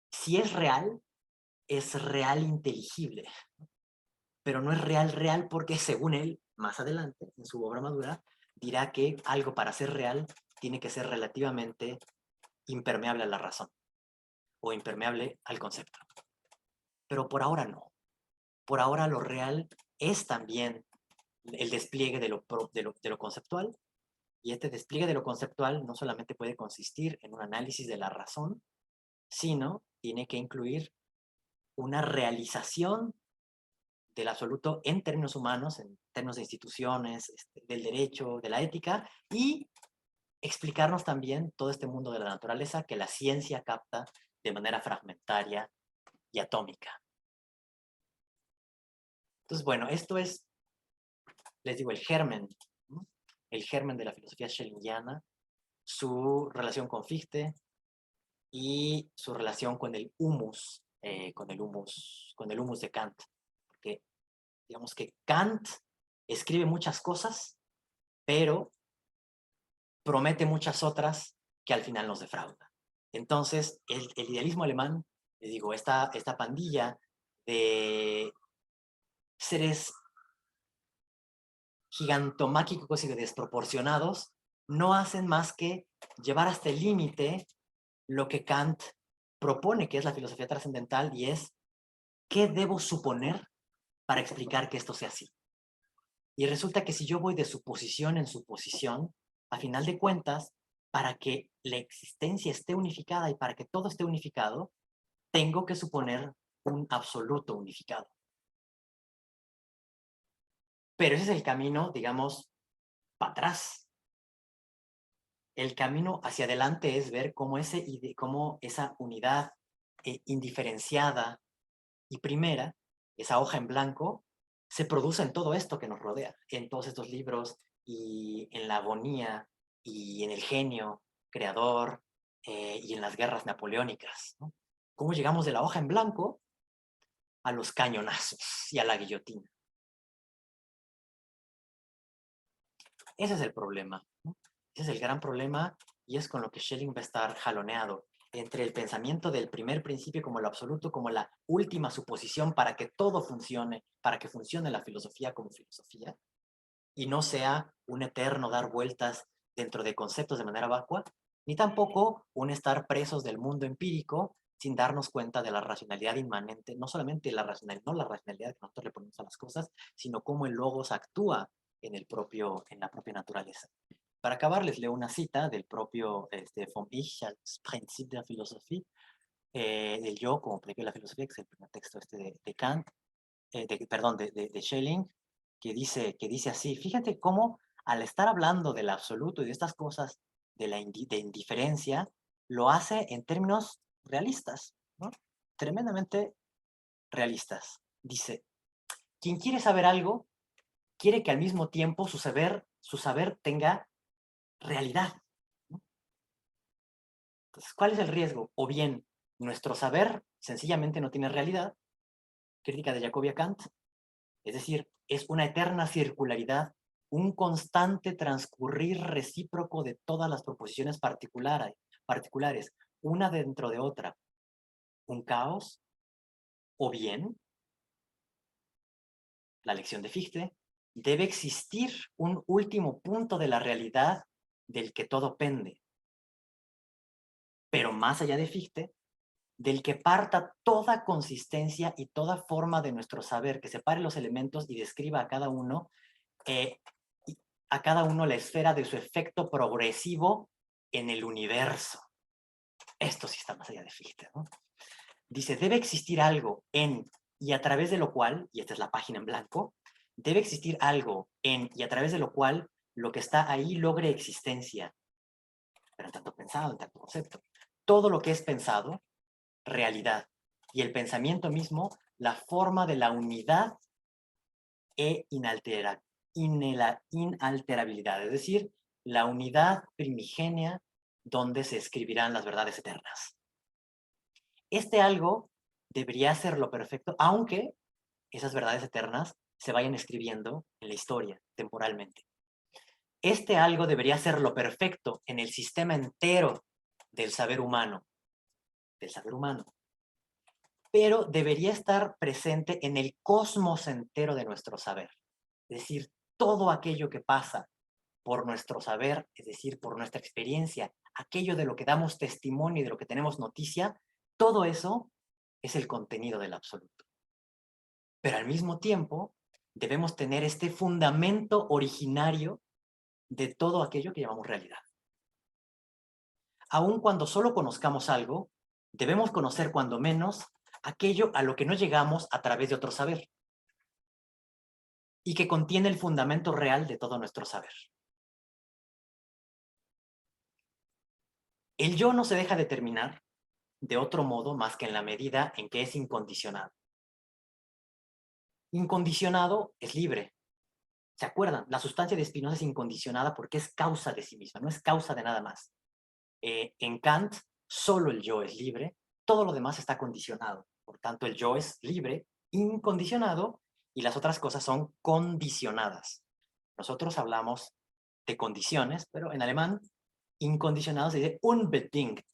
Si es real inteligible, pero no es real porque según él, más adelante, en su obra madura, dirá que algo para ser real tiene que ser relativamente impermeable a la razón o impermeable al concepto. Pero por ahora no. Por ahora lo real es también el despliegue de lo conceptual, y este despliegue de lo conceptual no solamente puede consistir en un análisis de la razón, sino tiene que incluir una realización del absoluto en términos humanos, en términos de instituciones, del derecho, de la ética, y explicarnos también todo este mundo de la naturaleza que la ciencia capta de manera fragmentaria y atómica. Entonces, bueno, esto es, les digo, el germen, ¿no? El germen de la filosofía schellingiana, su relación con Fichte y su relación con el humus, con el humus de Kant. Porque digamos que Kant escribe muchas cosas, pero promete muchas otras que al final nos defrauda. Entonces, el idealismo alemán, les digo, esta pandilla de seres gigantomáquicos y desproporcionados, no hacen más que llevar hasta el límite lo que Kant propone, que es la filosofía trascendental, y es ¿qué debo suponer para explicar que esto sea así? Y resulta que si yo voy de suposición en suposición, a final de cuentas, para que la existencia esté unificada y para que todo esté unificado, tengo que suponer un absoluto unificado. Pero ese es el camino, digamos, para atrás. El camino hacia adelante es ver cómo esa unidad indiferenciada y primera, esa hoja en blanco, se produce en todo esto que nos rodea, en todos estos libros y en la agonía y en el genio creador y en las guerras napoleónicas, ¿no? ¿Cómo llegamos de la hoja en blanco a los cañonazos y a la guillotina? Ese es el problema, ¿no? Ese es el gran problema y es con lo que Schelling va a estar jaloneado entre el pensamiento del primer principio como lo absoluto, como la última suposición para que todo funcione, para que funcione la filosofía como filosofía, y no sea un eterno dar vueltas dentro de conceptos de manera vacua, ni tampoco un estar presos del mundo empírico sin darnos cuenta de la racionalidad inmanente, no solamente la racionalidad, no la racionalidad que nosotros le ponemos a las cosas, sino cómo el logos actúa en la propia naturaleza. Para acabar, les leo una cita del propio von Ich, als Prinzip der Philosophie, del yo como principio de la filosofía, que es el primer texto de Kant, perdón, de Schelling, que dice así, fíjate cómo al estar hablando del absoluto y de estas cosas de indiferencia, lo hace en términos realistas, ¿no? Tremendamente realistas. Dice, quien quiere saber algo, quiere que al mismo tiempo su saber tenga realidad, ¿no? Entonces, ¿cuál es el riesgo? O bien, nuestro saber sencillamente no tiene realidad, crítica de Jacobi a Kant, es decir, es una eterna circularidad, un constante transcurrir recíproco de todas las proposiciones particulares, una dentro de otra, un caos, o bien, la lección de Fichte, debe existir un último punto de la realidad del que todo pende. Pero más allá de Fichte, del que parta toda consistencia y toda forma de nuestro saber, que separe los elementos y describa eh, a cada uno la esfera de su efecto progresivo en el universo. Esto sí está más allá de Fichte, ¿no? Dice, debe existir algo en y a través de lo cual, y esta es la página en blanco, debe existir algo en y a través de lo cual lo que está ahí logre existencia, pero en tanto pensado, en tanto concepto. Todo lo que es pensado, realidad, y el pensamiento mismo, la forma de la unidad e inalterabilidad, es decir, la unidad primigenia donde se escribirán las verdades eternas. Este algo debería ser lo perfecto, aunque esas verdades eternas se vayan escribiendo en la historia, temporalmente. Este algo debería ser lo perfecto en el sistema entero del saber humano, pero debería estar presente en el cosmos entero de nuestro saber. Es decir, todo aquello que pasa por nuestro saber, es decir, por nuestra experiencia, aquello de lo que damos testimonio y de lo que tenemos noticia, todo eso es el contenido del absoluto. Pero al mismo tiempo, debemos tener este fundamento originario de todo aquello que llamamos realidad. Aun cuando solo conozcamos algo, debemos conocer cuando menos aquello a lo que no llegamos a través de otro saber y que contiene el fundamento real de todo nuestro saber. El yo no se deja determinar de otro modo más que en la medida en que es incondicionado. Incondicionado es libre. ¿Se acuerdan? La sustancia de Spinoza es incondicionada porque es causa de sí misma, no es causa de nada más. En Kant, solo el yo es libre, todo lo demás está condicionado. Por tanto, el yo es libre, incondicionado, y las otras cosas son condicionadas. Nosotros hablamos de condiciones, pero en alemán, incondicionado se dice unbedingt,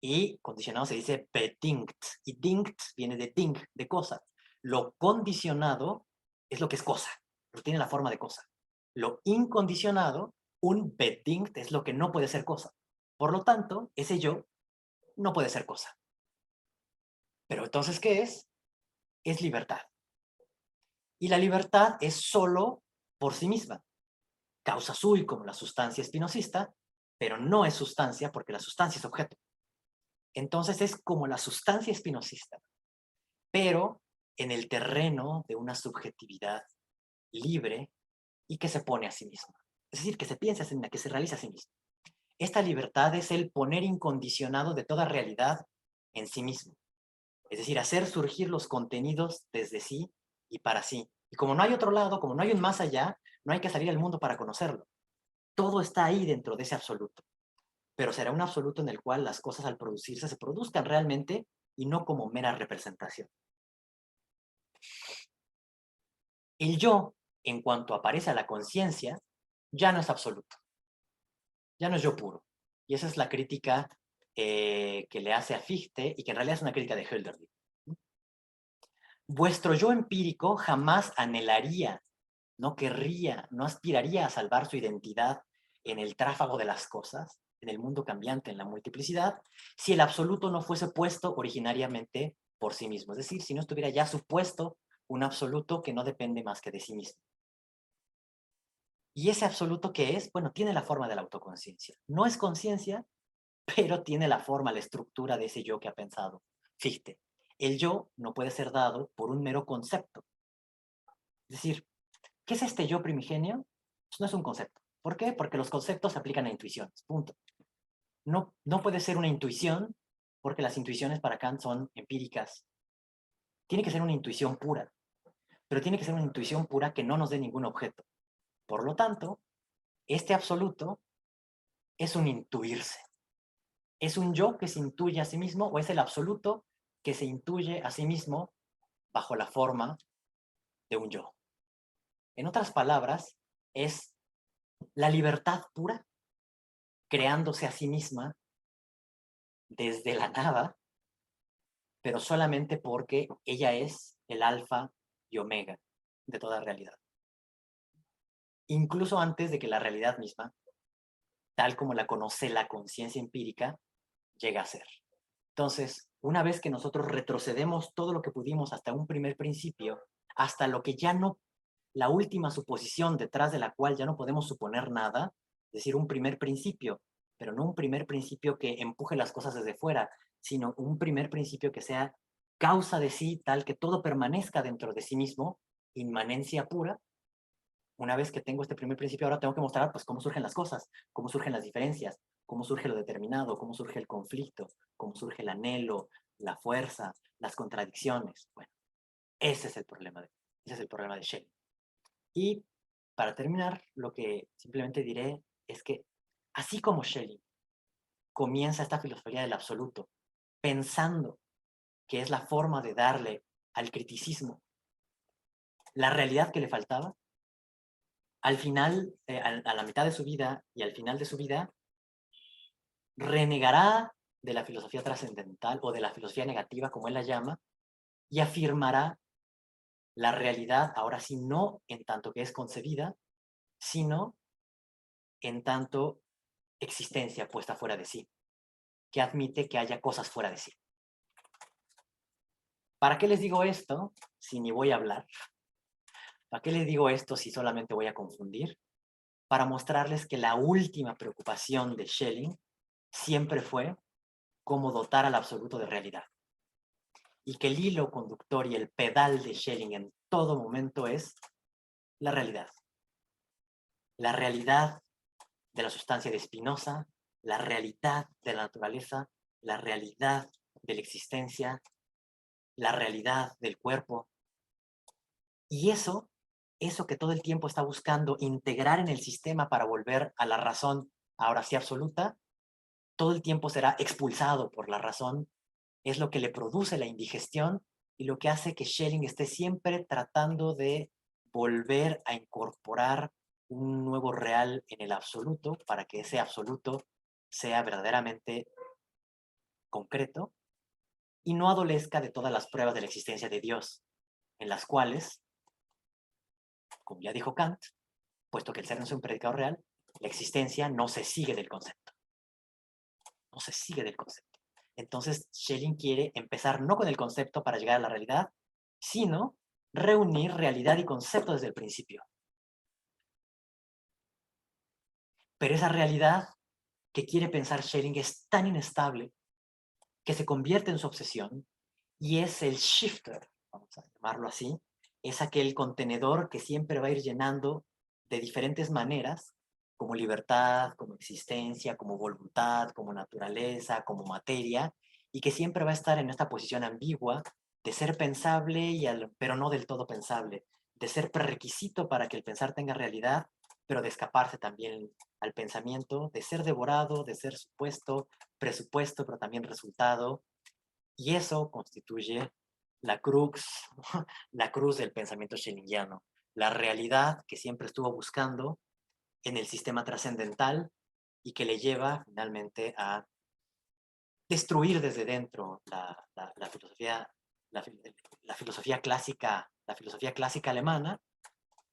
y condicionado se dice bedingt, y dingt viene de ding, de cosa. Lo condicionado es lo que es cosa, pero tiene la forma de cosa. Lo incondicionado Un Bedingt es lo que no puede ser cosa. Por lo tanto, ese yo no puede ser cosa. Pero entonces, ¿qué es? Es libertad. Y la libertad es solo por sí misma. Causa sui como la sustancia espinosista, pero no es sustancia porque la sustancia es objeto. Entonces es como la sustancia espinosista, pero en el terreno de una subjetividad libre y que se pone a sí misma. Es decir, que se piensa a sí misma, que se realiza a sí misma. Esta libertad es el poner incondicionado de toda realidad en sí mismo. Es decir, hacer surgir los contenidos desde sí y para sí. Y como no hay otro lado, como no hay un más allá, no hay que salir al mundo para conocerlo. Todo está ahí dentro de ese absoluto. Pero será un absoluto en el cual las cosas al producirse se produzcan realmente y no como mera representación. El yo, en cuanto aparece a la conciencia, ya no es absoluto, ya no es yo puro. Y esa es la crítica que le hace a Fichte y que en realidad es una crítica de Hölderlin. Vuestro yo empírico jamás anhelaría, no querría, no aspiraría a salvar su identidad en el tráfago de las cosas, en el mundo cambiante, en la multiplicidad, si el absoluto no fuese puesto originariamente por sí mismo. Es decir, si no estuviera ya supuesto un absoluto que no depende más que de sí mismo. ¿Y ese absoluto qué es? Bueno, tiene la forma de la autoconciencia. No es conciencia, pero tiene la forma, la estructura de ese yo que ha pensado Fichte. El yo no puede ser dado por un mero concepto. Es decir, ¿qué es este yo primigenio? Pues no es un concepto. ¿Por qué? Porque los conceptos se aplican a intuiciones, punto. No puede ser una intuición porque las intuiciones para Kant son empíricas. Tiene que ser una intuición pura, pero tiene que ser una intuición pura que no nos dé ningún objeto. Por lo tanto, este absoluto es un intuirse. ¿Es un yo que se intuye a sí mismo o es el absoluto que se intuye a sí mismo bajo la forma de un yo? En otras palabras, es la libertad pura creándose a sí misma desde la nada, pero solamente porque ella es el alfa y omega de toda realidad. Incluso antes de que la realidad misma, tal como la conoce la conciencia empírica, llegue a ser. Entonces, una vez que nosotros retrocedemos todo lo que pudimos hasta un primer principio, hasta lo que ya no, la última suposición detrás de la cual ya no podemos suponer nada, es decir, un primer principio, pero no un primer principio que empuje las cosas desde fuera, sino un primer principio que sea causa de sí, tal que todo permanezca dentro de sí mismo, inmanencia pura. Una vez que tengo este primer principio, ahora tengo que mostrar pues cómo surgen las cosas, cómo surgen las diferencias, cómo surge lo determinado, cómo surge el conflicto, cómo surge el anhelo, la fuerza, las contradicciones. Bueno, ese es el problema de Schelling. Y para terminar, lo que simplemente diré es que así como Schelling comienza esta filosofía del absoluto, pensando que es la forma de darle al criticismo la realidad que le faltaba, al final, a la mitad de su vida y al final de su vida, renegará de la filosofía trascendental o de la filosofía negativa, como él la llama, y afirmará la realidad, ahora sí, no en tanto que es concebida, sino en tanto existencia puesta fuera de sí, que admite que haya cosas fuera de sí. ¿Para qué les digo esto si ni voy a hablar? ¿Para qué les digo esto si solamente voy a confundir? Para mostrarles que la última preocupación de Schelling siempre fue cómo dotar al absoluto de realidad. Y que el hilo conductor y el pedal de Schelling en todo momento es la realidad. La realidad de la sustancia de Spinoza, la realidad de la naturaleza, la realidad de la existencia, la realidad del cuerpo. Y eso que todo el tiempo está buscando integrar en el sistema para volver a la razón, ahora sí absoluta, todo el tiempo será expulsado por la razón, es lo que le produce la indigestión y lo que hace que Schelling esté siempre tratando de volver a incorporar un nuevo real en el absoluto para que ese absoluto sea verdaderamente concreto y no adolezca de todas las pruebas de la existencia de Dios, en las cuales, como ya dijo Kant, puesto que el ser no es un predicado real, La existencia no se sigue del concepto. No se sigue del concepto. Entonces, Schelling quiere empezar no con el concepto para llegar a la realidad, sino reunir realidad y concepto desde el principio. Pero esa realidad que quiere pensar Schelling es tan inestable que se convierte en su obsesión y es el shifter, vamos a llamarlo así, es aquel contenedor que siempre va a ir llenando de diferentes maneras, como libertad, como existencia, como voluntad, como naturaleza, como materia, y que siempre va a estar en esta posición ambigua de ser pensable, pero no del todo pensable, de ser prerequisito para que el pensar tenga realidad, pero de escaparse también al pensamiento, de ser devorado, de ser supuesto, presupuesto, pero también resultado, y eso constituye la crux, la cruz del pensamiento schellingiano, la realidad que siempre estuvo buscando en el sistema trascendental y que le lleva finalmente a destruir desde dentro la filosofía, la filosofía clásica alemana,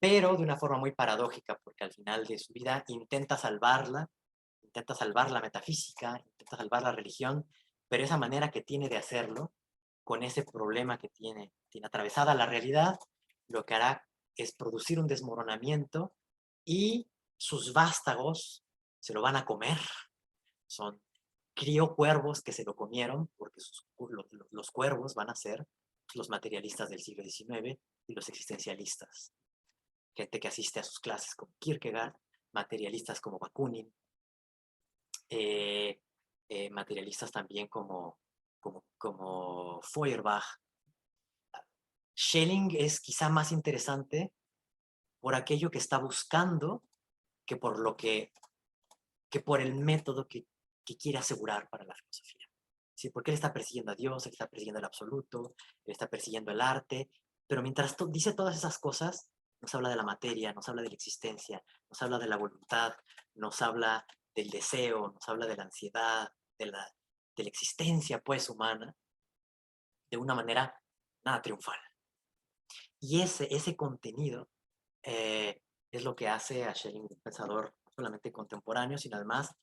pero de una forma muy paradójica, porque al final de su vida intenta salvar la metafísica, intenta salvar la religión, pero esa manera que tiene de hacerlo, con ese problema que tiene atravesada la realidad, lo que hará es producir un desmoronamiento y sus vástagos se lo van a comer. Crió cuervos que se lo comieron, porque los cuervos van a ser los materialistas del siglo XIX y los existencialistas. Gente que asiste a sus clases como Kierkegaard, materialistas como Bakunin, materialistas también como Feuerbach. Schelling es quizá más interesante por aquello que está buscando que por el método que quiere asegurar para la filosofía. ¿Sí? Porque él está persiguiendo a Dios, él está persiguiendo el absoluto, él está persiguiendo el arte, pero mientras dice todas esas cosas, nos habla de la materia, nos habla de la existencia, nos habla de la voluntad, nos habla del deseo, nos habla de la ansiedad, de la existencia pues humana, de una manera nada triunfal. Y ese contenido es lo que hace a Schelling un pensador no solamente contemporáneo, sino además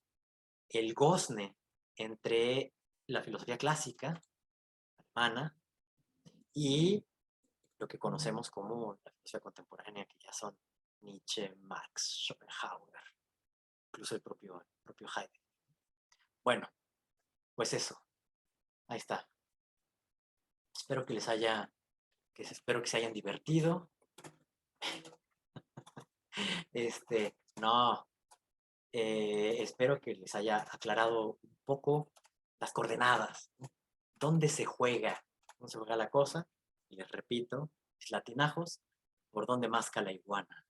el gozne entre la filosofía clásica alemana y lo que conocemos como la filosofía contemporánea, que ya son Nietzsche, Marx, Schopenhauer, incluso el propio Heidegger. Bueno, pues eso, ahí está. Espero que espero que se hayan divertido. No, espero que les haya aclarado un poco las coordenadas, ¿no? ¿Dónde se juega? ¿Dónde se juega la cosa? Y les repito, es latinajos, por dónde masca la iguana.